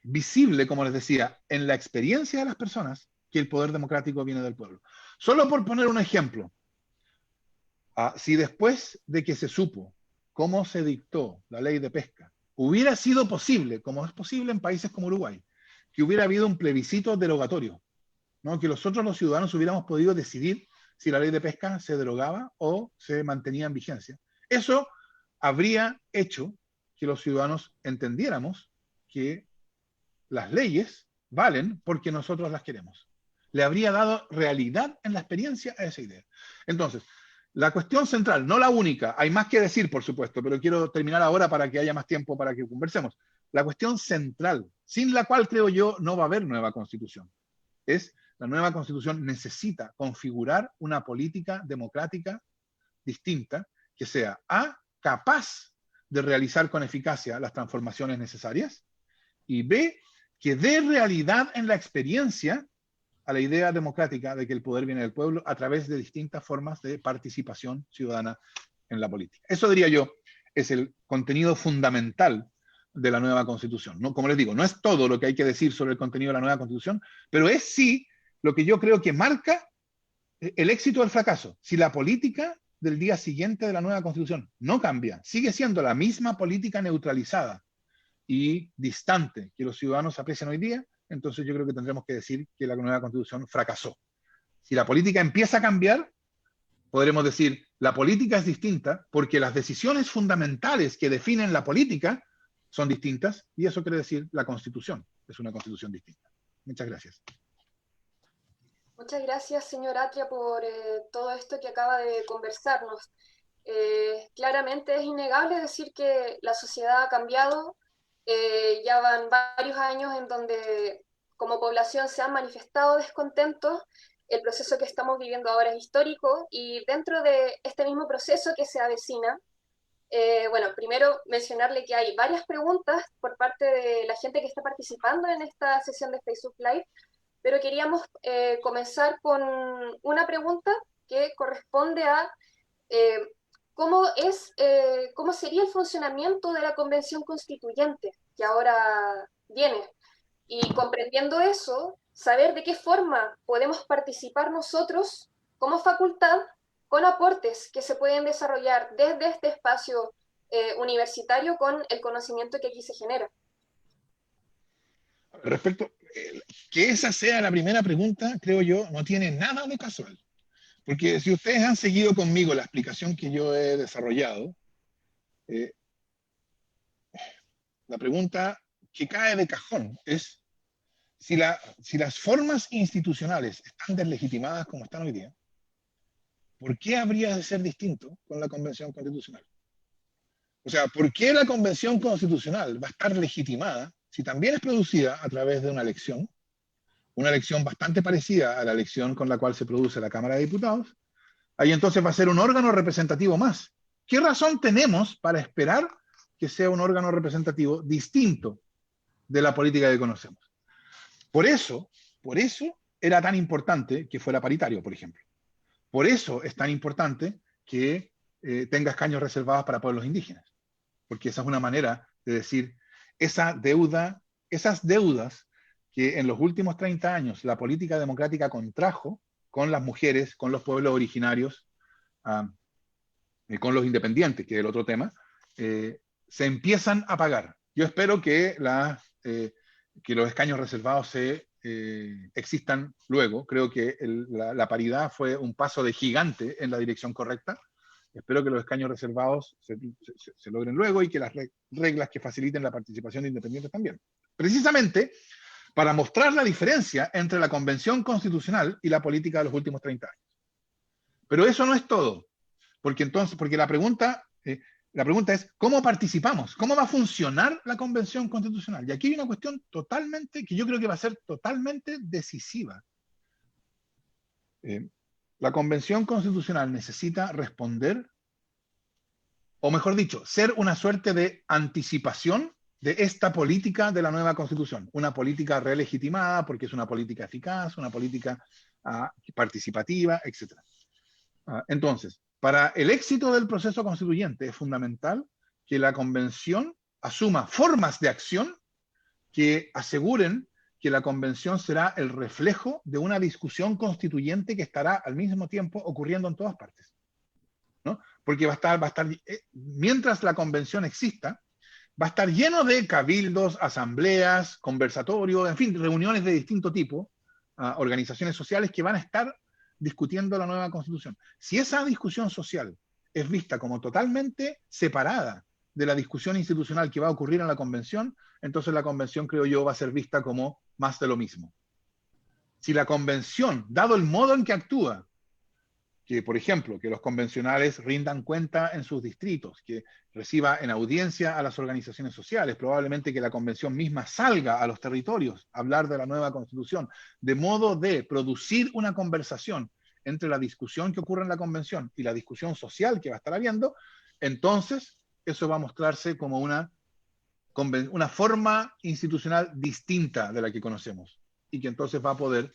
visible, como les decía, en la experiencia de las personas, que el poder democrático viene del pueblo. Solo por poner un ejemplo, si después de que se supo cómo se dictó la ley de pesca, hubiera sido posible, como es posible en países como Uruguay, que hubiera habido un plebiscito derogatorio, ¿no? Que nosotros los ciudadanos hubiéramos podido decidir si la ley de pesca se derogaba o se mantenía en vigencia. Eso habría hecho que los ciudadanos entendiéramos que las leyes valen porque nosotros las queremos. Le habría dado realidad en la experiencia a esa idea. Entonces, la cuestión central, no la única, hay más que decir, por supuesto, pero quiero terminar ahora para que haya más tiempo para que conversemos. La cuestión central, sin la cual creo yo no va a haber nueva constitución, es la nueva constitución necesita configurar una política democrática distinta que sea capaz de realizar con eficacia las transformaciones necesarias y B, que dé realidad en la experiencia a la idea democrática de que el poder viene del pueblo a través de distintas formas de participación ciudadana en la política. Eso diría yo es el contenido fundamental de la nueva constitución. ¿No? Como les digo, no es todo lo que hay que decir sobre el contenido de la nueva constitución, pero es sí lo que yo creo que marca el éxito o el fracaso. Si la política del día siguiente de la nueva constitución no cambia, sigue siendo la misma política neutralizada y distante que los ciudadanos aprecian hoy día, entonces yo creo que tendremos que decir que la nueva constitución fracasó. Si la política empieza a cambiar, podremos decir, la política es distinta porque las decisiones fundamentales que definen la política son distintas, y eso quiere decir la constitución es una constitución distinta. Muchas gracias. Muchas gracias, señor Atria, por todo esto que acaba de conversarnos. Claramente es innegable decir que la sociedad ha cambiado. Ya van varios años en donde como población se han manifestado descontentos. El proceso que estamos viviendo ahora es histórico y dentro de este mismo proceso que se avecina, bueno, primero mencionarle que hay varias preguntas por parte de la gente que está participando en esta sesión de Facebook Live, pero queríamos comenzar con una pregunta que corresponde a ¿cómo sería el funcionamiento de la Convención Constituyente que ahora viene? Y comprendiendo eso, saber de qué forma podemos participar nosotros como facultad con aportes que se pueden desarrollar desde este espacio universitario con el conocimiento que aquí se genera. Respecto, que esa sea la primera pregunta, creo yo, no tiene nada de casual. Porque si ustedes han seguido conmigo la explicación que yo he desarrollado, la pregunta que cae de cajón es si las formas institucionales están deslegitimadas como están hoy día, ¿por qué habría de ser distinto con la Convención Constitucional? O sea, ¿por qué la Convención Constitucional va a estar legitimada si también es producida a través de una elección bastante parecida a la elección con la cual se produce la Cámara de Diputados? Ahí entonces va a ser un órgano representativo más. ¿Qué razón tenemos para esperar que sea un órgano representativo distinto de la política que conocemos? Por eso era tan importante que fuera paritario, por ejemplo. Por eso es tan importante que tenga escaños reservados para pueblos indígenas. Porque esa es una manera de decir, esas deudas que en los últimos 30 años la política democrática contrajo con las mujeres, con los pueblos originarios, con los independientes, que es el otro tema, se empiezan a pagar. Yo espero que los escaños reservados existan luego. Creo que la paridad fue un paso de gigante en la dirección correcta. Espero que los escaños reservados se logren luego y que las reglas que faciliten la participación de independientes también. Precisamente para mostrar la diferencia entre la Convención Constitucional y la política de los últimos 30 años. Pero eso no es todo, porque la pregunta es, ¿cómo participamos? ¿Cómo va a funcionar la Convención Constitucional? Y aquí hay una cuestión que yo creo que va a ser totalmente decisiva. La Convención Constitucional necesita responder, o mejor dicho, ser una suerte de anticipación de esta política de la nueva Constitución. Una política relegitimada porque es una política eficaz, una política participativa, etc. Entonces, para el éxito del proceso constituyente es fundamental que la Convención asuma formas de acción que aseguren que la Convención será el reflejo de una discusión constituyente que estará al mismo tiempo ocurriendo en todas partes, ¿no? Porque mientras la Convención exista, va a estar lleno de cabildos, asambleas, conversatorios, en fin, reuniones de distinto tipo, organizaciones sociales que van a estar discutiendo la nueva Constitución. Si esa discusión social es vista como totalmente separada de la discusión institucional que va a ocurrir en la Convención, entonces la Convención, creo yo, va a ser vista como más de lo mismo. Si la Convención, dado el modo en que actúa, que, por ejemplo, que los convencionales rindan cuenta en sus distritos, que reciba en audiencia a las organizaciones sociales, probablemente que la convención misma salga a los territorios a hablar de la nueva Constitución, de modo de producir una conversación entre la discusión que ocurre en la convención y la discusión social que va a estar habiendo, entonces eso va a mostrarse como una forma institucional distinta de la que conocemos y que entonces va a poder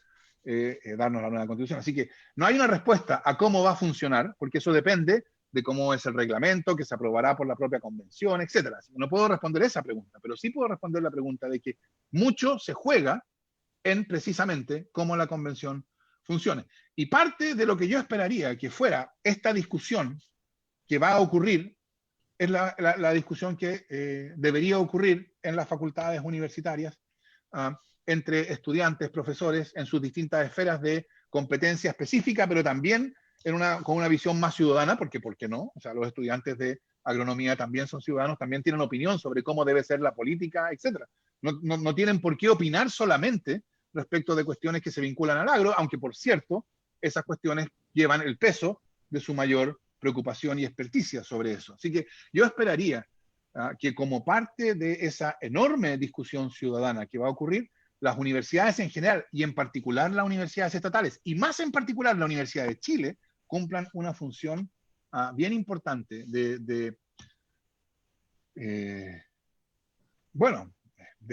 darnos la nueva Constitución. Así que no hay una respuesta a cómo va a funcionar, porque eso depende de cómo es el reglamento que se aprobará por la propia convención, etc. No puedo responder esa pregunta, pero sí puedo responder la pregunta de que mucho se juega en precisamente cómo la convención funcione. Y parte de lo que yo esperaría que fuera esta discusión que va a ocurrir es la discusión que debería ocurrir en las facultades universitarias entre estudiantes, profesores, en sus distintas esferas de competencia específica, pero también con una visión más ciudadana, porque ¿por qué no? O sea, los estudiantes de agronomía también son ciudadanos, también tienen opinión sobre cómo debe ser la política, etc. No tienen por qué opinar solamente respecto de cuestiones que se vinculan al agro, aunque por cierto, esas cuestiones llevan el peso de su mayor preocupación y experticia sobre eso. Así que yo esperaría que como parte de esa enorme discusión ciudadana que va a ocurrir, las universidades en general, y en particular las universidades estatales, y más en particular la Universidad de Chile, cumplan una función bien importante de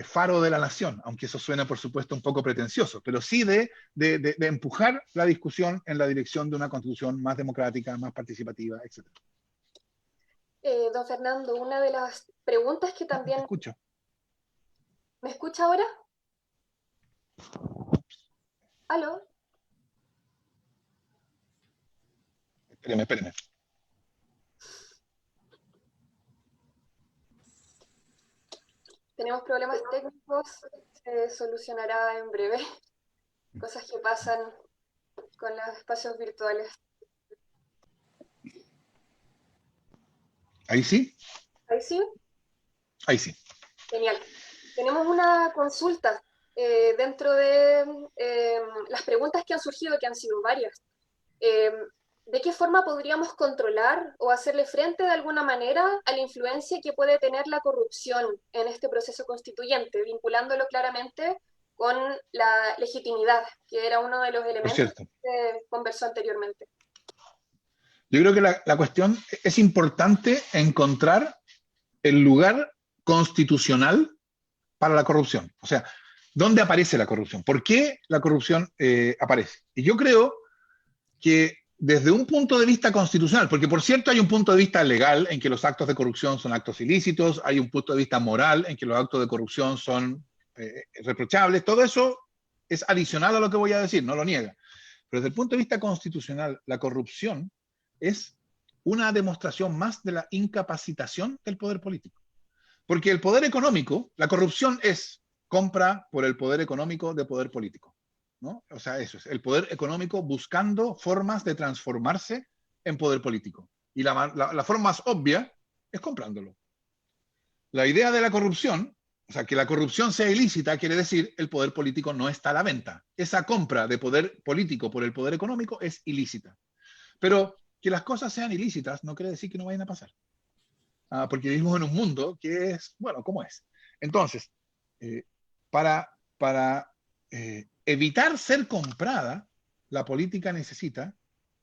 faro de la nación, aunque eso suena por supuesto un poco pretencioso, pero sí de empujar la discusión en la dirección de una constitución más democrática, más participativa, etc. Don Fernando, una de las preguntas que también... Te escucho. ¿Me escucha ahora? ¿Aló? Espéreme. Tenemos problemas técnicos, se solucionará en breve. Cosas que pasan con los espacios virtuales. ¿Ahí sí? ¿Ahí sí? Ahí sí. Genial. Tenemos una consulta dentro de las preguntas que han surgido, que han sido varias. ¿De qué forma podríamos controlar o hacerle frente de alguna manera a la influencia que puede tener la corrupción en este proceso constituyente, vinculándolo claramente con la legitimidad, que era uno de los elementos que se conversó anteriormente? Yo creo que la cuestión es importante encontrar el lugar constitucional para la corrupción. O sea, ¿dónde aparece la corrupción? ¿Por qué la corrupción aparece? Y yo creo que desde un punto de vista constitucional, porque por cierto hay un punto de vista legal en que los actos de corrupción son actos ilícitos, hay un punto de vista moral en que los actos de corrupción son reprochables, todo eso es adicional a lo que voy a decir, no lo niega. Pero desde el punto de vista constitucional, la corrupción es una demostración más de la incapacitación del poder político. Porque el poder económico, la corrupción es compra por el poder económico de poder político, ¿no? O sea, eso es el poder económico buscando formas de transformarse en poder político. Y la forma más obvia es comprándolo. La idea de la corrupción, o sea, que la corrupción sea ilícita, quiere decir el poder político no está a la venta. Esa compra de poder político por el poder económico es ilícita. Pero que las cosas sean ilícitas no quiere decir que no vayan a pasar. Porque vivimos en un mundo que es, bueno, como es. Entonces, para evitar ser comprada, la política necesita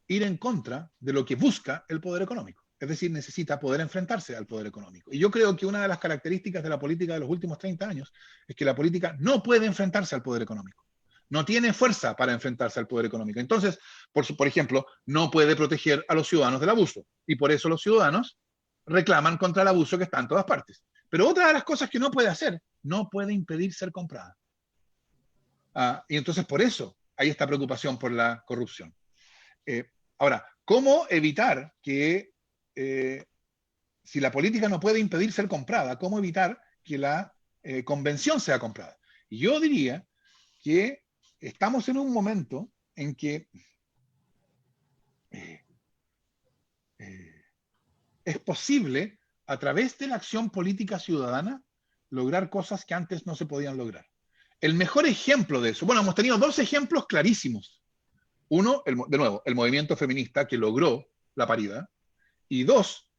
ir en contra de lo que busca el poder económico. Es decir, necesita poder enfrentarse al poder económico. Y yo creo que una de las características de la política de los últimos 30 años es que la política no puede enfrentarse al poder económico. No tiene fuerza para enfrentarse al poder económico. Entonces, por ejemplo, no puede proteger a los ciudadanos del abuso. Y por eso los ciudadanos reclaman contra el abuso que está en todas partes. Pero otra de las cosas que no puede hacer, no puede impedir ser comprada. Y entonces por eso hay esta preocupación por la corrupción. Ahora, ¿cómo evitar que, si la política no puede impedir ser comprada, cómo evitar que la convención sea comprada? Y yo diría que estamos en un momento en que es posible, a través de la acción política ciudadana, lograr cosas que antes no se podían lograr. El mejor ejemplo de eso, bueno, hemos tenido dos ejemplos clarísimos. Uno, de nuevo, el movimiento feminista que logró la paridad. Y dos,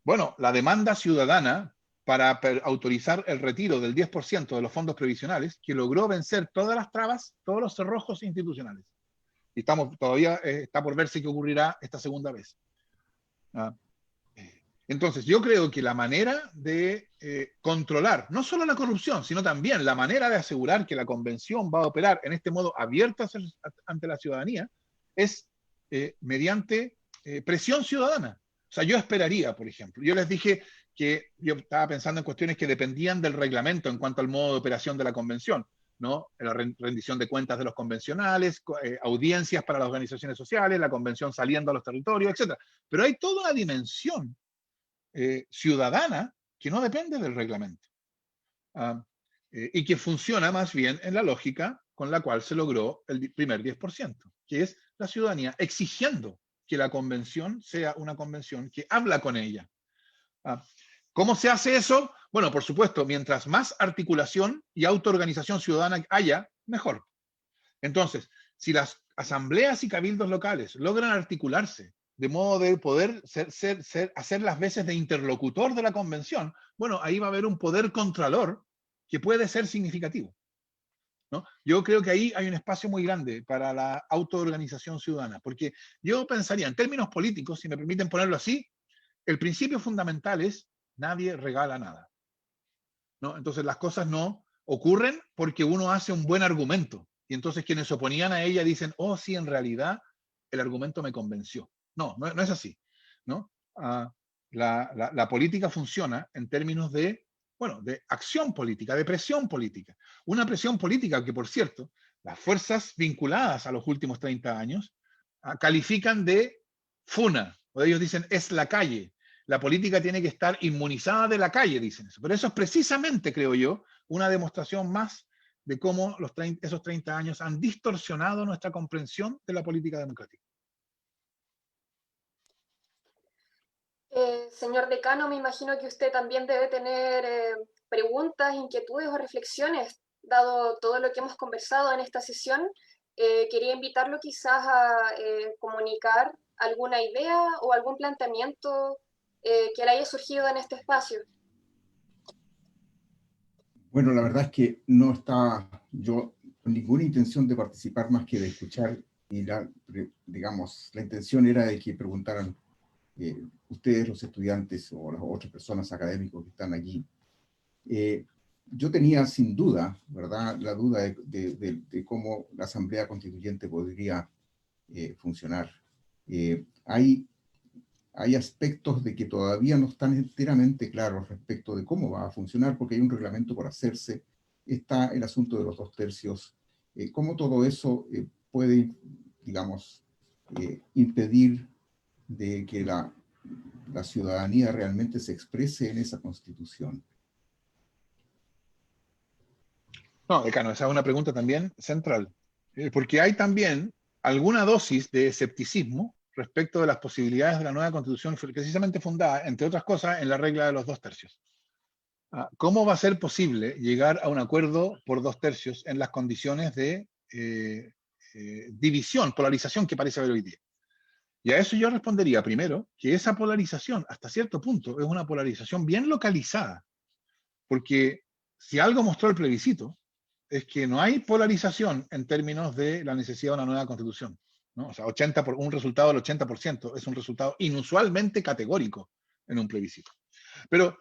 bueno, la demanda ciudadana para autorizar el retiro del 10% de los fondos previsionales, que logró vencer todas las trabas, todos los cerrojos institucionales. Y todavía está por verse qué ocurrirá esta segunda vez. Entonces, yo creo que la manera de controlar, no solo la corrupción, sino también la manera de asegurar que la convención va a operar en este modo abierto ante la ciudadanía, es mediante presión ciudadana. O sea, yo esperaría, por ejemplo, yo les dije que yo estaba pensando en cuestiones que dependían del reglamento en cuanto al modo de operación de la convención, ¿no? La rendición de cuentas de los convencionales, audiencias para las organizaciones sociales, la convención saliendo a los territorios, etc. Pero hay toda una dimensión ciudadana que no depende del reglamento y que funciona más bien en la lógica con la cual se logró el primer 10%, que es la ciudadanía exigiendo que la convención sea una convención que habla con ella. ¿Cómo se hace eso? Bueno, por supuesto, mientras más articulación y autoorganización ciudadana haya, mejor. Entonces, si las asambleas y cabildos locales logran articularse de modo de poder hacer las veces de interlocutor de la convención, bueno, ahí va a haber un poder contralor que puede ser significativo, ¿no? Yo creo que ahí hay un espacio muy grande para la autoorganización ciudadana, porque yo pensaría, en términos políticos, si me permiten ponerlo así, el principio fundamental es nadie regala nada, ¿no? Entonces las cosas no ocurren porque uno hace un buen argumento, y entonces quienes se oponían a ella dicen, oh, sí, en realidad el argumento me convenció. No es así, ¿no? La política funciona en términos de, bueno, de acción política, de presión política. Una presión política que, por cierto, las fuerzas vinculadas a los últimos 30 años califican de funa, o ellos dicen es la calle. La política tiene que estar inmunizada de la calle, dicen eso. Pero eso es precisamente, creo yo, una demostración más de cómo esos 30 años han distorsionado nuestra comprensión de la política democrática. Señor decano, me imagino que usted también debe tener preguntas, inquietudes o reflexiones, dado todo lo que hemos conversado en esta sesión. Quería invitarlo quizás a comunicar alguna idea o algún planteamiento que le haya surgido en este espacio. Bueno, la verdad es que no estaba yo con ninguna intención de participar más que de escuchar, y digamos, la intención era de que preguntaran ustedes, los estudiantes o las otras personas académicos que están allí. Yo tenía sin duda, ¿verdad?, la duda de cómo la Asamblea Constituyente podría funcionar. Hay aspectos de que todavía no están enteramente claros respecto de cómo va a funcionar, porque hay un reglamento por hacerse, está el asunto de los 2/3, cómo todo eso puede, digamos, impedir de que la ciudadanía realmente se exprese en esa Constitución. No, decano, esa es una pregunta también central, porque hay también alguna dosis de escepticismo respecto de las posibilidades de la nueva Constitución, precisamente fundada, entre otras cosas, en la regla de los 2/3. ¿Cómo va a ser posible llegar a un acuerdo por 2/3 en las condiciones de división, polarización que parece haber hoy día? Y a eso yo respondería primero que esa polarización, hasta cierto punto, es una polarización bien localizada, porque si algo mostró el plebiscito, es que no hay polarización en términos de la necesidad de una nueva Constitución. ¿no? O sea, un resultado del 80% es un resultado inusualmente categórico en un plebiscito. Pero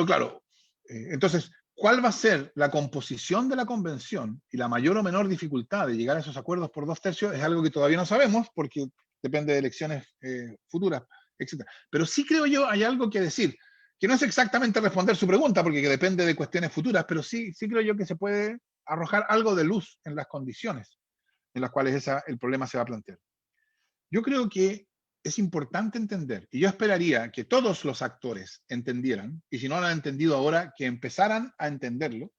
claro, entonces, ¿cuál va a ser la composición de la convención y la mayor o menor dificultad de llegar a esos acuerdos por 2/3? Es algo que todavía no sabemos porque depende de elecciones futuras, etc. Pero sí creo yo hay algo que decir, que no es exactamente responder su pregunta porque depende de cuestiones futuras, pero sí creo yo que se puede arrojar algo de luz en las condiciones en las cuales el problema se va a plantear. Yo creo que es importante entender, y yo esperaría que todos los actores entendieran, y si no lo han entendido ahora, que empezaran a entenderlo,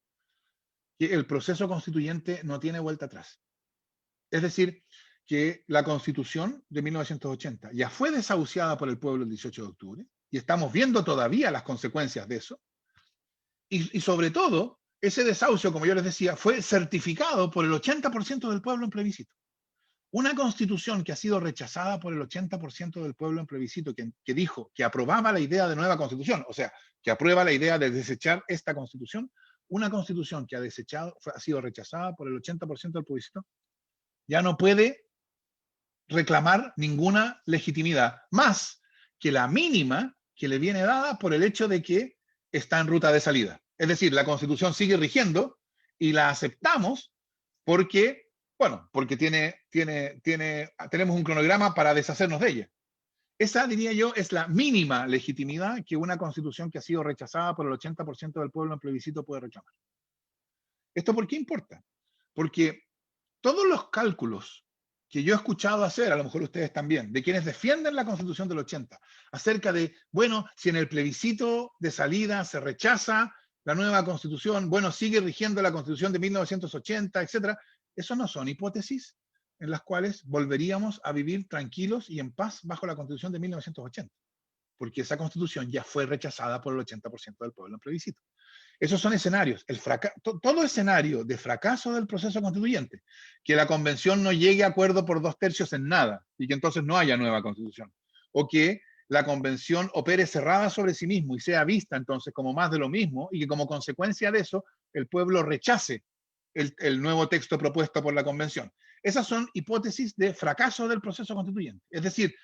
que el proceso constituyente no tiene vuelta atrás. Es decir, que la Constitución de 1980 ya fue desahuciada por el pueblo el 18 de octubre, y estamos viendo todavía las consecuencias de eso, y sobre todo, ese desahucio, como yo les decía, fue certificado por el 80% del pueblo en plebiscito. Una constitución que ha sido rechazada por el 80% del pueblo en plebiscito, que dijo que aprobaba la idea de nueva constitución, o sea, que aprueba la idea de desechar esta constitución, una constitución que ha sido rechazada por el 80% del plebiscito, ya no puede reclamar ninguna legitimidad, más que la mínima que le viene dada por el hecho de que está en ruta de salida. Es decir, la constitución sigue rigiendo y la aceptamos porque tenemos un cronograma para deshacernos de ella. Esa, diría yo, es la mínima legitimidad que una constitución que ha sido rechazada por el 80% del pueblo en plebiscito puede reclamar. ¿Esto por qué importa? Porque todos los cálculos que yo he escuchado hacer, a lo mejor ustedes también, de quienes defienden la Constitución del 80, acerca de, bueno, si en el plebiscito de salida se rechaza la nueva Constitución, bueno, sigue rigiendo la Constitución de 1980, etcétera. Eso no son hipótesis en las cuales volveríamos a vivir tranquilos y en paz bajo la Constitución de 1980, porque esa Constitución ya fue rechazada por el 80% del pueblo en plebiscito. Esos son escenarios. Todo escenario de fracaso del proceso constituyente, que la convención no llegue a acuerdo por 2/3 en nada y que entonces no haya nueva constitución, o que la convención opere cerrada sobre sí mismo y sea vista entonces como más de lo mismo y que como consecuencia de eso el pueblo rechace el nuevo texto propuesto por la convención. Esas son hipótesis de fracaso del proceso constituyente. Es decir,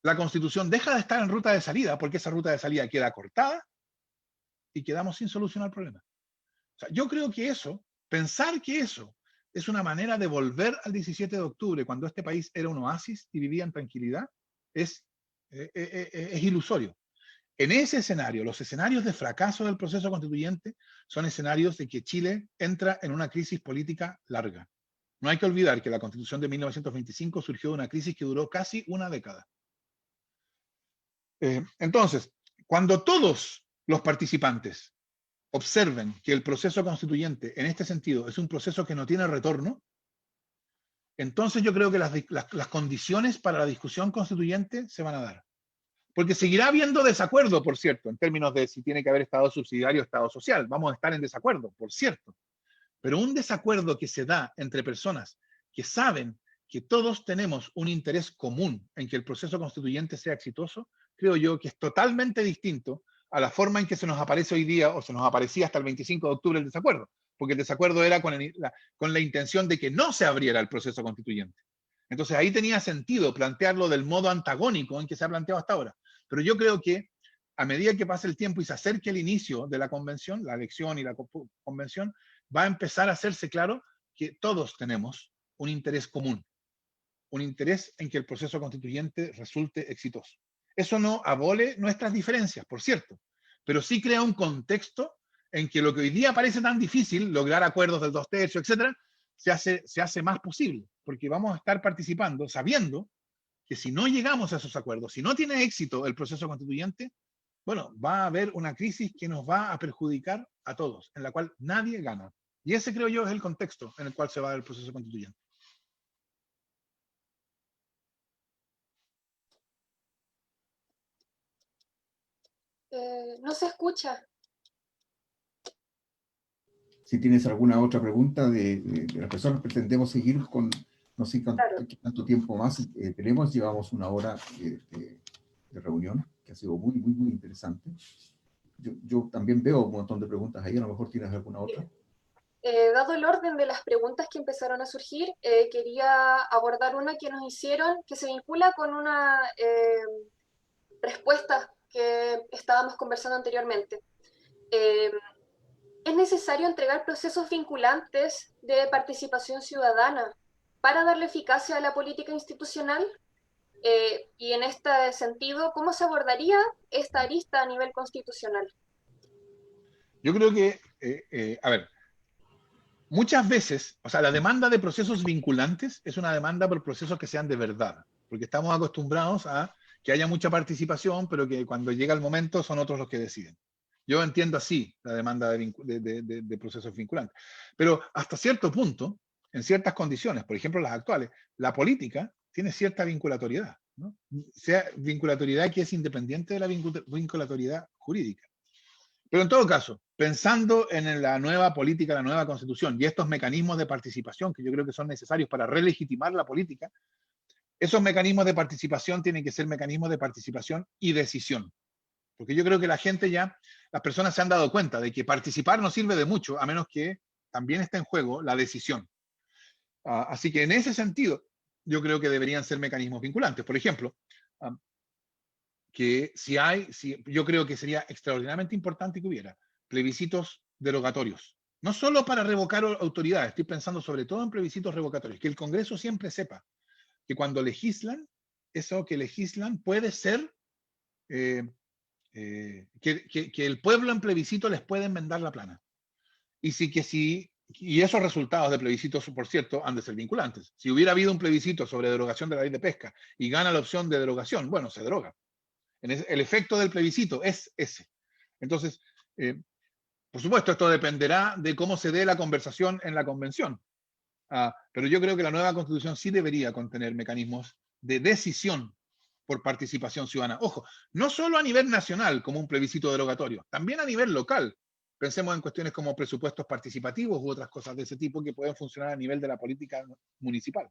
la constitución deja de estar en ruta de salida porque esa ruta de salida queda cortada y quedamos sin solucionar el problema. O sea, yo creo que pensar que eso es una manera de volver al 17 de octubre, cuando este país era un oasis y vivía en tranquilidad, es ilusorio. En ese escenario, los escenarios de fracaso del proceso constituyente son escenarios de que Chile entra en una crisis política larga. No hay que olvidar que la Constitución de 1925 surgió de una crisis que duró casi una década. Entonces, cuando todos los participantes observen que el proceso constituyente en este sentido es un proceso que no tiene retorno, entonces yo creo que las condiciones para la discusión constituyente se van a dar. Porque seguirá habiendo desacuerdo, por cierto, en términos de si tiene que haber Estado subsidiario o Estado social. Vamos a estar en desacuerdo, por cierto. Pero un desacuerdo que se da entre personas que saben que todos tenemos un interés común en que el proceso constituyente sea exitoso, creo yo que es totalmente distinto a la forma en que se nos aparece hoy día o se nos aparecía hasta el 25 de octubre el desacuerdo, porque el desacuerdo era con la intención de que no se abriera el proceso constituyente. Entonces ahí tenía sentido plantearlo del modo antagónico en que se ha planteado hasta ahora. Pero yo creo que a medida que pase el tiempo y se acerque el inicio de la convención, la elección y la convención, va a empezar a hacerse claro que todos tenemos un interés común, un interés en que el proceso constituyente resulte exitoso. Eso no abole nuestras diferencias, por cierto, pero sí crea un contexto en que lo que hoy día parece tan difícil, lograr acuerdos del 2/3, etcétera, se hace más posible, porque vamos a estar participando sabiendo que si no llegamos a esos acuerdos, si no tiene éxito el proceso constituyente, bueno, va a haber una crisis que nos va a perjudicar a todos, en la cual nadie gana. Y ese creo yo es el contexto en el cual se va a dar el proceso constituyente. No se escucha. Si tienes alguna otra pregunta de las personas, pretendemos seguir con, no sé cuánto tiempo más tenemos, llevamos una hora de reunión, que ha sido muy, muy, muy interesante. Yo también veo un montón de preguntas ahí, a lo mejor tienes alguna otra. Dado el orden de las preguntas que empezaron a surgir, quería abordar una que nos hicieron, que se vincula con una respuesta que estábamos conversando anteriormente. ¿Es necesario entregar procesos vinculantes de participación ciudadana para darle eficacia a la política institucional? Y en este sentido, ¿cómo se abordaría esta arista a nivel constitucional? Yo creo que, a ver, muchas veces, o sea, la demanda de procesos vinculantes es una demanda por procesos que sean de verdad, porque estamos acostumbrados a que haya mucha participación, pero que cuando llega el momento son otros los que deciden. Yo entiendo así la demanda de procesos vinculantes. Pero hasta cierto punto, en ciertas condiciones, por ejemplo las actuales, la política tiene cierta vinculatoriedad, ¿no? Sea vinculatoriedad que es independiente de la vinculatoriedad jurídica. Pero en todo caso, pensando en la nueva política, la nueva constitución y estos mecanismos de participación que yo creo que son necesarios para relegitimar la política, esos mecanismos de participación tienen que ser mecanismos de participación y decisión. Porque yo creo que la gente ya, las personas se han dado cuenta de que participar no sirve de mucho, a menos que también esté en juego la decisión. Así que en ese sentido, yo creo que deberían ser mecanismos vinculantes. Por ejemplo, que yo creo que sería extraordinariamente importante que hubiera plebiscitos derogatorios. No solo para revocar autoridades, estoy pensando sobre todo en plebiscitos revocatorios, que el Congreso siempre sepa que cuando legislan, eso que legislan puede ser, que el pueblo en plebiscito les puede enmendar la plana. Y esos resultados de plebiscitos, por cierto, han de ser vinculantes. Si hubiera habido un plebiscito sobre derogación de la ley de pesca y gana la opción de derogación, bueno, se deroga. El efecto del plebiscito es ese. Entonces, por supuesto, esto dependerá de cómo se dé la conversación en la convención. Pero yo creo que la nueva constitución sí debería contener mecanismos de decisión por participación ciudadana. Ojo, no solo a nivel nacional como un plebiscito derogatorio, también a nivel local. Pensemos en cuestiones como presupuestos participativos u otras cosas de ese tipo que pueden funcionar a nivel de la política municipal.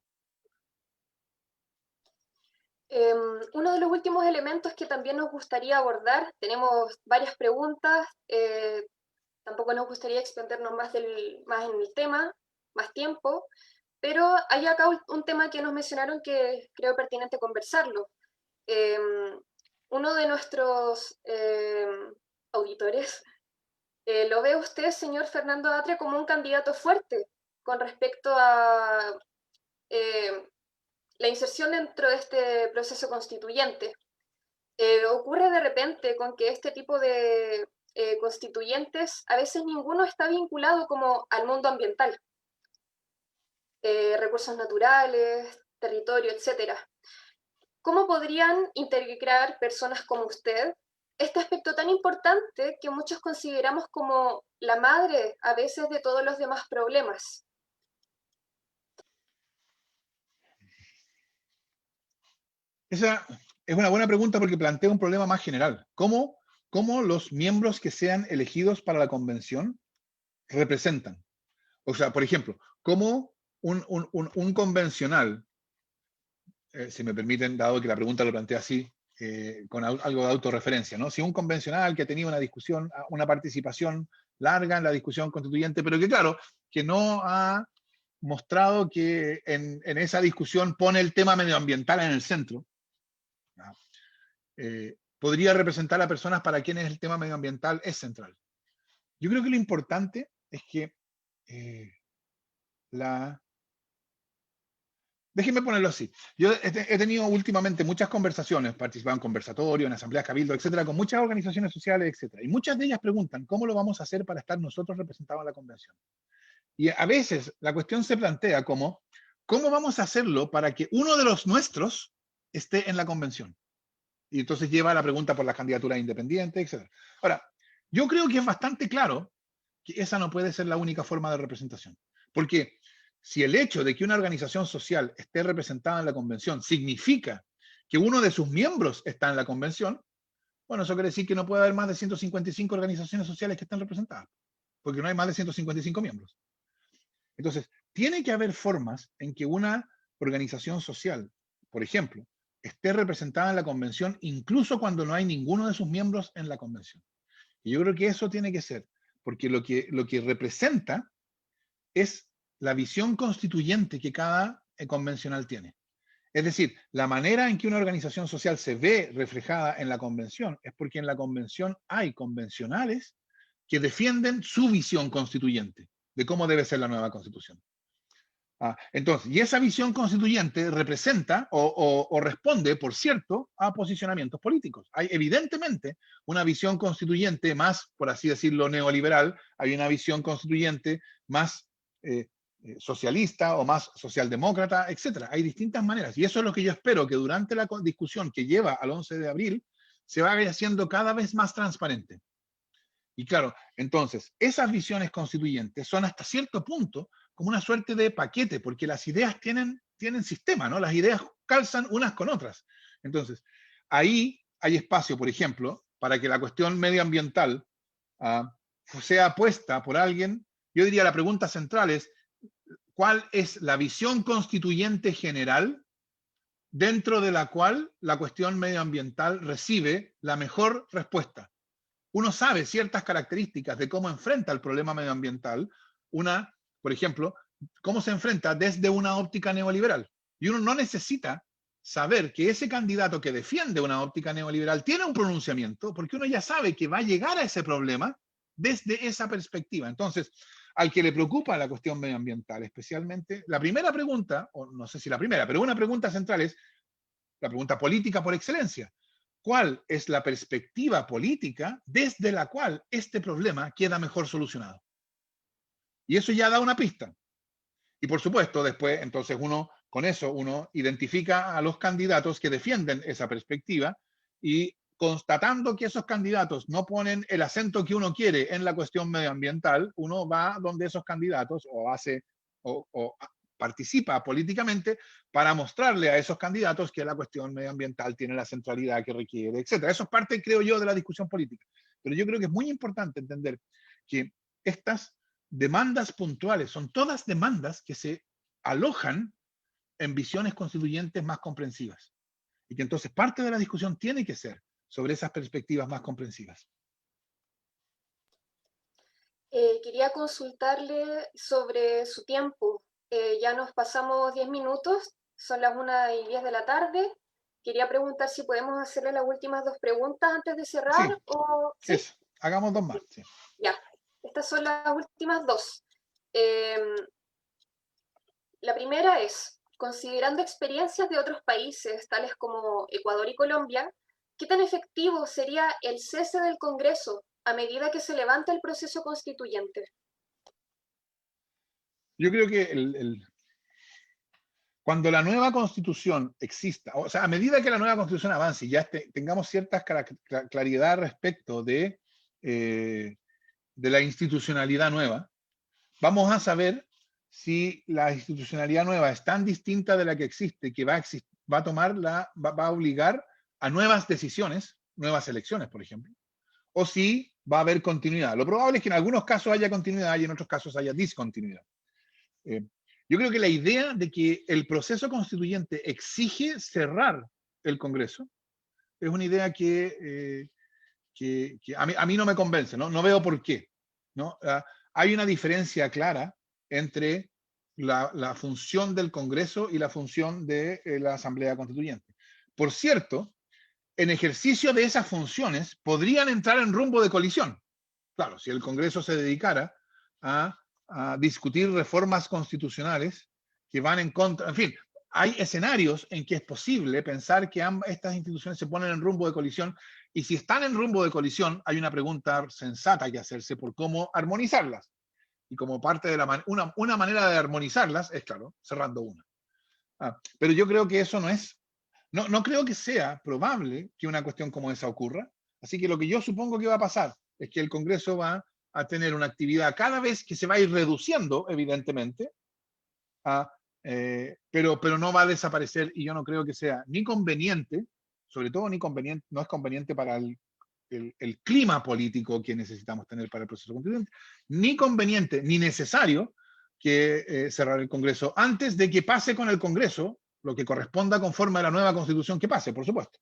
Uno de los últimos elementos que también nos gustaría abordar, tenemos varias preguntas, tampoco nos gustaría extendernos más en el tema, más tiempo, pero hay acá un tema que nos mencionaron que creo pertinente conversarlo. Uno de nuestros auditores lo ve usted, señor Fernando Atria, como un candidato fuerte con respecto a la inserción dentro de este proceso constituyente. Ocurre de repente con que este tipo de constituyentes, a veces ninguno está vinculado como al mundo ambiental, recursos naturales, territorio, etc. ¿Cómo podrían integrar personas como usted este aspecto tan importante que muchos consideramos como la madre a veces de todos los demás problemas? Esa es una buena pregunta porque plantea un problema más general. ¿Cómo los miembros que sean elegidos para la convención representan? O sea, por ejemplo, ¿cómo un convencional, si me permiten, dado que la pregunta lo plantea así, con algo de autorreferencia, ¿no? Si un convencional que ha tenido una discusión, una participación larga en la discusión constituyente, pero que claro, que no ha mostrado que en esa discusión pone el tema medioambiental en el centro, podría representar a personas para quienes el tema medioambiental es central. Yo creo que lo importante es que déjenme ponerlo así. Yo he tenido últimamente muchas conversaciones, participado en conversatorios, en asambleas, cabildo, etcétera, con muchas organizaciones sociales, etcétera. Y muchas de ellas preguntan, ¿cómo lo vamos a hacer para estar nosotros representados en la convención? Y a veces la cuestión se plantea como, ¿cómo vamos a hacerlo para que uno de los nuestros esté en la convención? Y entonces lleva la pregunta por las candidaturas independientes, etc. Ahora, yo creo que es bastante claro que esa no puede ser la única forma de representación. Porque si el hecho de que una organización social esté representada en la convención significa que uno de sus miembros está en la convención, bueno, eso quiere decir que no puede haber más de 155 organizaciones sociales que estén representadas, porque no hay más de 155 miembros. Entonces, tiene que haber formas en que una organización social, por ejemplo, esté representada en la convención, incluso cuando no hay ninguno de sus miembros en la convención. Y yo creo que eso tiene que ser, porque lo que representa es la visión constituyente que cada convencional tiene. Es decir, la manera en que una organización social se ve reflejada en la convención es porque en la convención hay convencionales que defienden su visión constituyente de cómo debe ser la nueva constitución. Entonces, y esa visión constituyente representa o responde, por cierto, a posicionamientos políticos. Hay evidentemente una visión constituyente más, por así decirlo, neoliberal, hay una visión constituyente más socialista o más socialdemócrata, etcétera. Hay distintas maneras y eso es lo que yo espero que durante la discusión que lleva al 11 de abril se vaya haciendo cada vez más transparente. Y claro, entonces, esas visiones constituyentes son hasta cierto punto como una suerte de paquete, porque las ideas tienen sistema, ¿no? Las ideas calzan unas con otras. Entonces, ahí hay espacio, por ejemplo, para que la cuestión medioambiental sea puesta por alguien. Yo diría la pregunta central es, ¿cuál es la visión constituyente general dentro de la cual la cuestión medioambiental recibe la mejor respuesta? Uno sabe ciertas características de cómo enfrenta el problema medioambiental, por ejemplo, cómo se enfrenta desde una óptica neoliberal. Y uno no necesita saber que ese candidato que defiende una óptica neoliberal tiene un pronunciamiento, porque uno ya sabe que va a llegar a ese problema desde esa perspectiva. Entonces, al que le preocupa la cuestión medioambiental, especialmente, la primera pregunta, o no sé si la primera, pero una pregunta central es la pregunta política por excelencia. ¿Cuál es la perspectiva política desde la cual este problema queda mejor solucionado? Y eso ya da una pista. Y por supuesto, después, entonces con eso uno identifica a los candidatos que defienden esa perspectiva y constatando que esos candidatos no ponen el acento que uno quiere en la cuestión medioambiental, uno va donde esos candidatos o participa políticamente para mostrarle a esos candidatos que la cuestión medioambiental tiene la centralidad que requiere, etcétera. Eso es parte, creo yo, de la discusión política. Pero yo creo que es muy importante entender que estas demandas puntuales son todas demandas que se alojan en visiones constituyentes más comprensivas. Y que entonces parte de la discusión tiene que ser sobre esas perspectivas más comprensivas. Quería consultarle sobre su tiempo. Ya nos pasamos 10 minutos, son las 1:10 de la tarde. Quería preguntar si podemos hacerle las últimas 2 preguntas antes de cerrar. Sí, ¿Sí? eso. Hagamos 2 más. Sí. Ya, estas son las últimas 2. La primera es, considerando experiencias de otros países, tales como Ecuador y Colombia, ¿qué tan efectivo sería el cese del Congreso a medida que se levanta el proceso constituyente? Yo creo que cuando la nueva constitución exista, o sea, a medida que la nueva constitución avance y ya tengamos cierta claridad respecto de la institucionalidad nueva, vamos a saber si la institucionalidad nueva es tan distinta de la que existe que va a obligar a nuevas decisiones, nuevas elecciones, por ejemplo, o si va a haber continuidad. Lo probable es que en algunos casos haya continuidad y en otros casos haya discontinuidad. Yo creo que la idea de que el proceso constituyente exige cerrar el Congreso es una idea que a mí no me convence, ¿no? No veo por qué, ¿no? Hay una diferencia clara entre la función del Congreso y la función de la Asamblea Constituyente. Por cierto, en ejercicio de esas funciones podrían entrar en rumbo de colisión. Claro, si el Congreso se dedicara a discutir reformas constitucionales que van en contra, en fin, hay escenarios en que es posible pensar que estas instituciones se ponen en rumbo de colisión y si están en rumbo de colisión hay una pregunta sensata que hacerse por cómo armonizarlas. Y como parte de una manera de armonizarlas es, claro, cerrando una. Pero yo creo que eso no creo que sea probable que una cuestión como esa ocurra. Así que lo que yo supongo que va a pasar es que el Congreso va a tener una actividad cada vez que se va a ir reduciendo, evidentemente, pero no va a desaparecer y yo no creo que sea ni conveniente, sobre todo no es conveniente para el clima político que necesitamos tener para el proceso constituyente, ni conveniente ni necesario que cerrar el Congreso antes de que pase con el Congreso lo que corresponda conforme a la nueva Constitución que pase, por supuesto.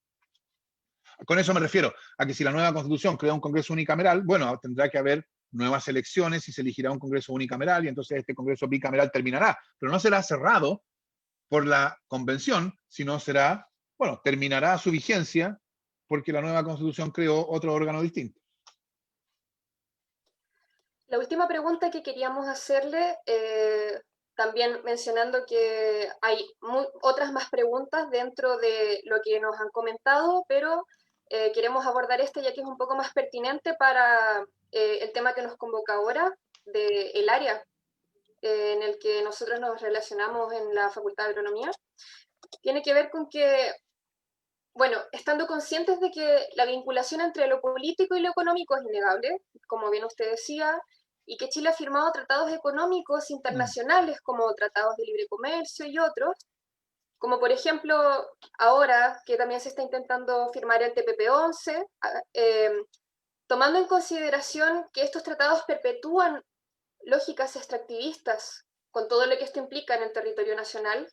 Con eso me refiero a que si la nueva Constitución crea un Congreso unicameral, bueno, tendrá que haber nuevas elecciones y se elegirá un Congreso unicameral y entonces este Congreso bicameral terminará, pero no será cerrado por la convención, sino será, bueno, terminará su vigencia porque la nueva constitución creó otro órgano distinto. La última pregunta que queríamos hacerle, también mencionando que hay otras más preguntas dentro de lo que nos han comentado, pero queremos abordar esta ya que es un poco más pertinente para el tema que nos convoca ahora, del área en el que nosotros nos relacionamos en la Facultad de Agronomía. Tiene que ver con que, bueno, estando conscientes de que la vinculación entre lo político y lo económico es innegable, como bien usted decía, y que Chile ha firmado tratados económicos internacionales como tratados de libre comercio y otros, como por ejemplo ahora que también se está intentando firmar el TPP-11, tomando en consideración que estos tratados perpetúan lógicas extractivistas con todo lo que esto implica en el territorio nacional,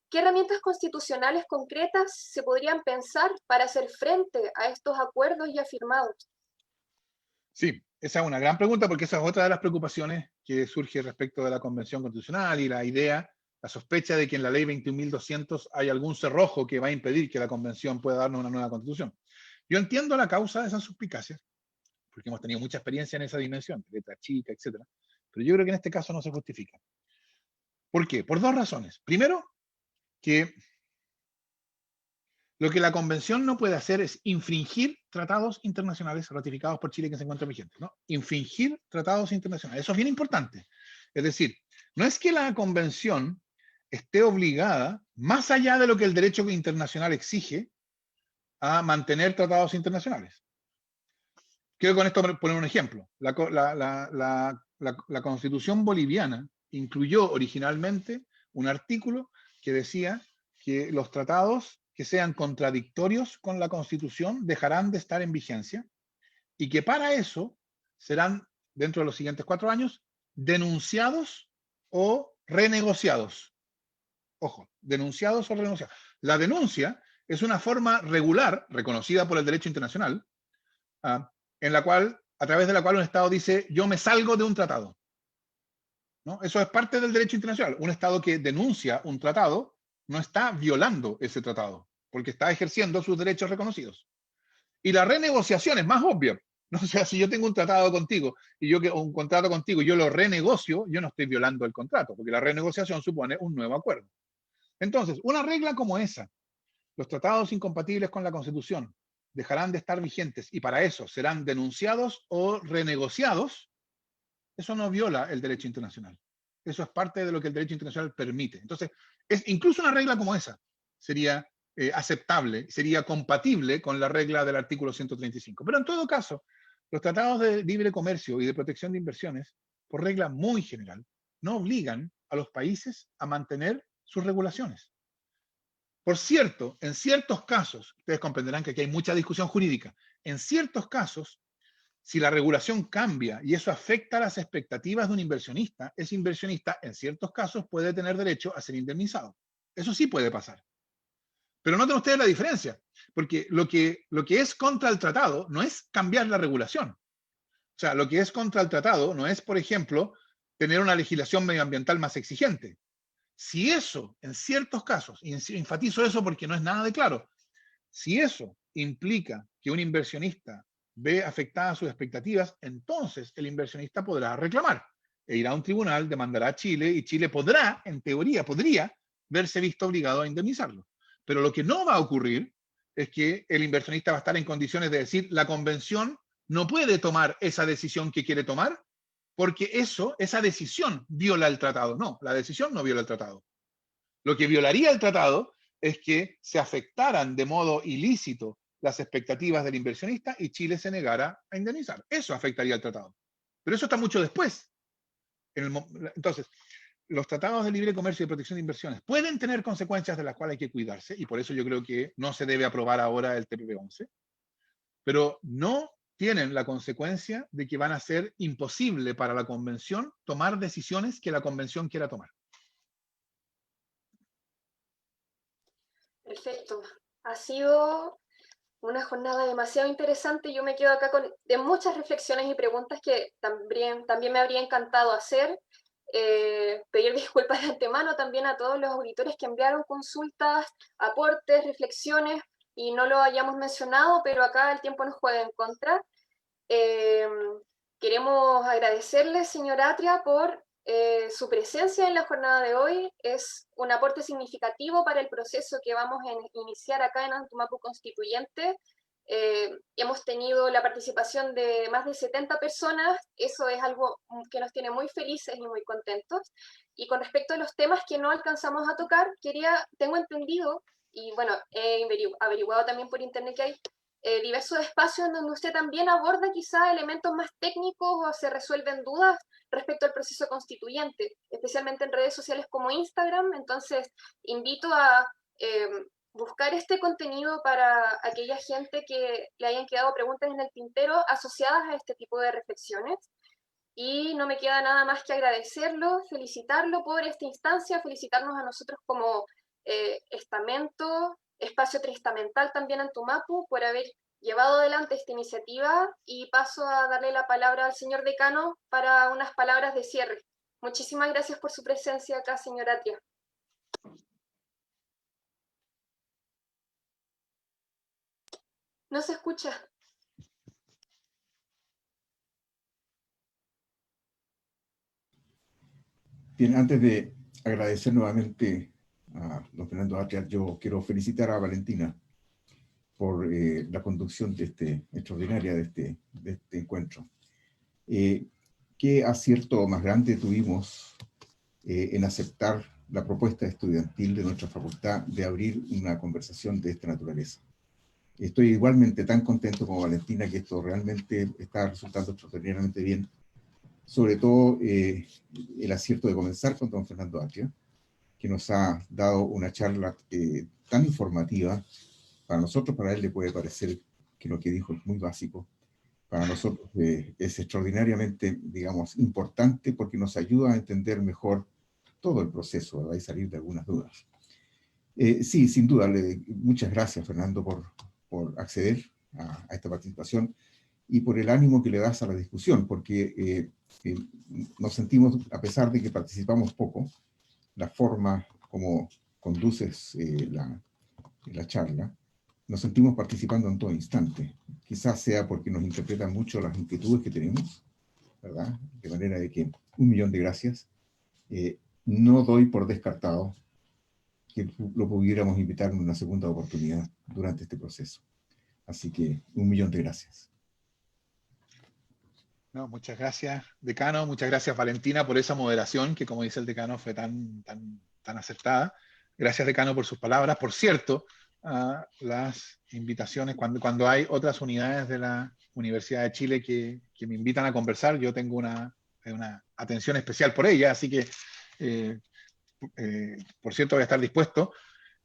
¿qué herramientas constitucionales concretas se podrían pensar para hacer frente a estos acuerdos ya firmados? Sí, esa es una gran pregunta porque esa es otra de las preocupaciones que surge respecto de la Convención Constitucional y la idea, la sospecha de que en la Ley 21.200 hay algún cerrojo que va a impedir que la Convención pueda darnos una nueva Constitución. Yo entiendo la causa de esas suspicacias, porque hemos tenido mucha experiencia en esa dimensión, letra chica, etcétera, pero yo creo que en este caso no se justifica. ¿Por qué? Por dos razones. Primero, que lo que la Convención no puede hacer es infringir tratados internacionales ratificados por Chile que se encuentran vigentes, ¿no? Infringir tratados internacionales. Eso es bien importante. Es decir, no es que la Convención esté obligada, más allá de lo que el derecho internacional exige, a mantener tratados internacionales. Quiero con esto poner un ejemplo. La Constitución boliviana incluyó originalmente un artículo que decía que los tratados que sean contradictorios con la Constitución dejarán de estar en vigencia y que para eso serán, dentro de los siguientes 4 años, denunciados o renegociados. Ojo, denunciados o renegociados. La denuncia es una forma regular, reconocida por el derecho internacional, en la cual, a través de la cual un Estado dice, yo me salgo de un tratado, ¿no? Eso es parte del derecho internacional. Un Estado que denuncia un tratado no está violando ese tratado, porque está ejerciendo sus derechos reconocidos. Y la renegociación es más obvia, ¿no? O sea, si yo tengo un tratado contigo y un contrato contigo y yo lo renegocio, yo no estoy violando el contrato, porque la renegociación supone un nuevo acuerdo. Entonces, una regla como esa, los tratados incompatibles con la Constitución dejarán de estar vigentes y para eso serán denunciados o renegociados, eso no viola el derecho internacional. Eso es parte de lo que el derecho internacional permite. Entonces, incluso una regla como esa sería aceptable, sería compatible con la regla del artículo 135. Pero en todo caso, los tratados de libre comercio y de protección de inversiones, por regla muy general, no obligan a los países a mantener sus regulaciones. Por cierto, en ciertos casos, ustedes comprenderán que aquí hay mucha discusión jurídica, en ciertos casos, si la regulación cambia y eso afecta a las expectativas de un inversionista, ese inversionista en ciertos casos puede tener derecho a ser indemnizado. Eso sí puede pasar. Pero noten ustedes la diferencia, porque lo que es contra el tratado no es cambiar la regulación. O sea, lo que es contra el tratado no es, por ejemplo, tener una legislación medioambiental más exigente. Si eso, en ciertos casos, y enfatizo eso porque no es nada de claro, si eso implica que un inversionista ve afectadas sus expectativas, entonces el inversionista podrá reclamar e irá a un tribunal, demandará a Chile y Chile podrá, en teoría, podría verse visto obligado a indemnizarlo. Pero lo que no va a ocurrir es que el inversionista va a estar en condiciones de decir la convención no puede tomar esa decisión que quiere tomar porque esa decisión viola el tratado. No, la decisión no viola el tratado. Lo que violaría el tratado es que se afectaran de modo ilícito las expectativas del inversionista y Chile se negara a indemnizar. Eso afectaría al tratado. Pero eso está mucho después. Entonces, los tratados de libre comercio y de protección de inversiones pueden tener consecuencias de las cuales hay que cuidarse, y por eso yo creo que no se debe aprobar ahora el TPP-11, pero no tienen la consecuencia de que van a ser imposible para la Convención tomar decisiones que la Convención quiera tomar. Perfecto. Ha sido Una jornada demasiado interesante. Yo me quedo acá de muchas reflexiones y preguntas que también me habría encantado hacer. Pedir disculpas de antemano también a todos los auditores que enviaron consultas, aportes, reflexiones y no lo hayamos mencionado, pero acá el tiempo nos juega en contra. Eh, Queremos agradecerle, señor Atria, por su presencia en la jornada de hoy. Es un aporte significativo para el proceso que vamos a iniciar acá en Antumapu Constituyente. Hemos tenido la participación de más de 70 personas. Eso es algo que nos tiene muy felices y muy contentos. Y con respecto a los temas que no alcanzamos a tocar, tengo entendido, y bueno, he averiguado también por internet que hay diversos espacios en donde usted también aborda quizá elementos más técnicos o se resuelven dudas respecto al proceso constituyente, especialmente en redes sociales como Instagram. Entonces, invito a buscar este contenido para aquella gente que le hayan quedado preguntas en el tintero asociadas a este tipo de reflexiones. Y no me queda nada más que agradecerlo, felicitarlo por esta instancia, felicitarnos a nosotros como estamento, espacio triestamental también en Tumapu, por haber llevado adelante esta iniciativa, y paso a darle la palabra al señor decano para unas palabras de cierre. Muchísimas gracias por su presencia acá, señor Atria. No se escucha. Bien, antes de agradecer nuevamente a don Fernando Atria, yo quiero felicitar a Valentina por la conducción de extraordinaria de este encuentro. ¿Qué acierto más grande tuvimos en aceptar la propuesta estudiantil de nuestra facultad de abrir una conversación de esta naturaleza? Estoy igualmente tan contento como Valentina que esto realmente está resultando extraordinariamente bien. Sobre todo el acierto de comenzar con don Fernando Atria, que nos ha dado una charla tan informativa. Para nosotros, para él le puede parecer que lo que dijo es muy básico. Para nosotros es extraordinariamente, digamos, importante porque nos ayuda a entender mejor todo el proceso, ¿verdad? Y salir de algunas dudas. Sí, sin duda, muchas gracias, Fernando, por acceder a esta participación y por el ánimo que le das a la discusión, porque nos sentimos, a pesar de que participamos poco, la forma como conduces la charla, nos sentimos participando en todo instante. Quizás sea porque nos interpretan mucho las inquietudes que tenemos, ¿verdad? De manera de que 1.000.000 de gracias. No doy por descartado que lo pudiéramos invitar en una segunda oportunidad durante este proceso. Así que 1.000.000 de gracias. No, muchas gracias, decano. Muchas gracias, Valentina, por esa moderación que, como dice el decano, fue tan acertada. Gracias, decano, por sus palabras. Por cierto, las invitaciones, cuando hay otras unidades de la Universidad de Chile que me invitan a conversar, yo tengo una atención especial por ella, así que, por cierto, voy a estar dispuesto.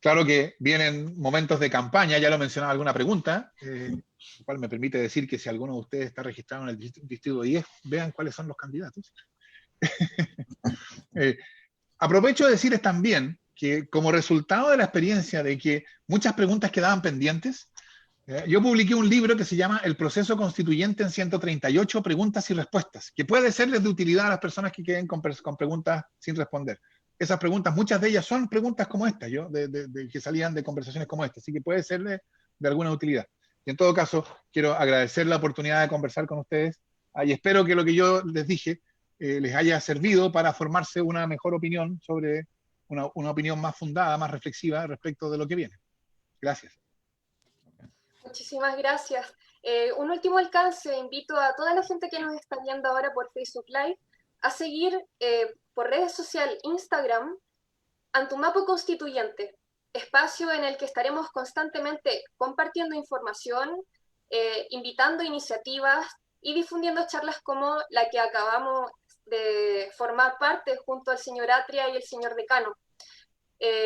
Claro que vienen momentos de campaña, ya lo mencionaba alguna pregunta, lo cual me permite decir que si alguno de ustedes está registrado en el distrito 10, vean cuáles son los candidatos. Aprovecho de decirles también que como resultado de la experiencia de que muchas preguntas quedaban pendientes, yo publiqué un libro que se llama El proceso constituyente en 138 preguntas y respuestas, que puede serles de utilidad a las personas que queden con preguntas sin responder. Esas preguntas, muchas de ellas son preguntas como esta, que salían de conversaciones como esta, así que puede serles de alguna utilidad. Y en todo caso, quiero agradecer la oportunidad de conversar con ustedes y espero que lo que yo les dije les haya servido para formarse una mejor opinión sobre una opinión más fundada, más reflexiva respecto de lo que viene. Gracias. Muchísimas gracias. Un último alcance, invito a toda la gente que nos está viendo ahora por Facebook Live a seguir por redes sociales, Instagram, Antumapu Constituyente, espacio en el que estaremos constantemente compartiendo información, invitando iniciativas y difundiendo charlas como la que acabamos de formar parte junto al señor Atria y el señor decano.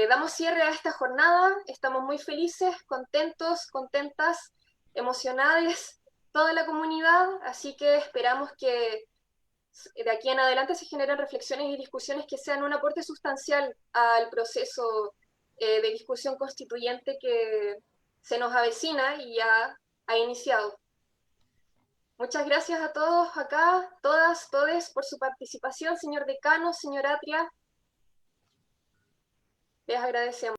Damos cierre a esta jornada, estamos muy felices, contentos, contentas, emocionadas, toda la comunidad, así que esperamos que de aquí en adelante se generen reflexiones y discusiones que sean un aporte sustancial al proceso de discusión constituyente se nos avecina y ya ha iniciado. Muchas gracias a todos acá, todas, todes, por su participación, señor decano, señor Atria. Les agradecemos.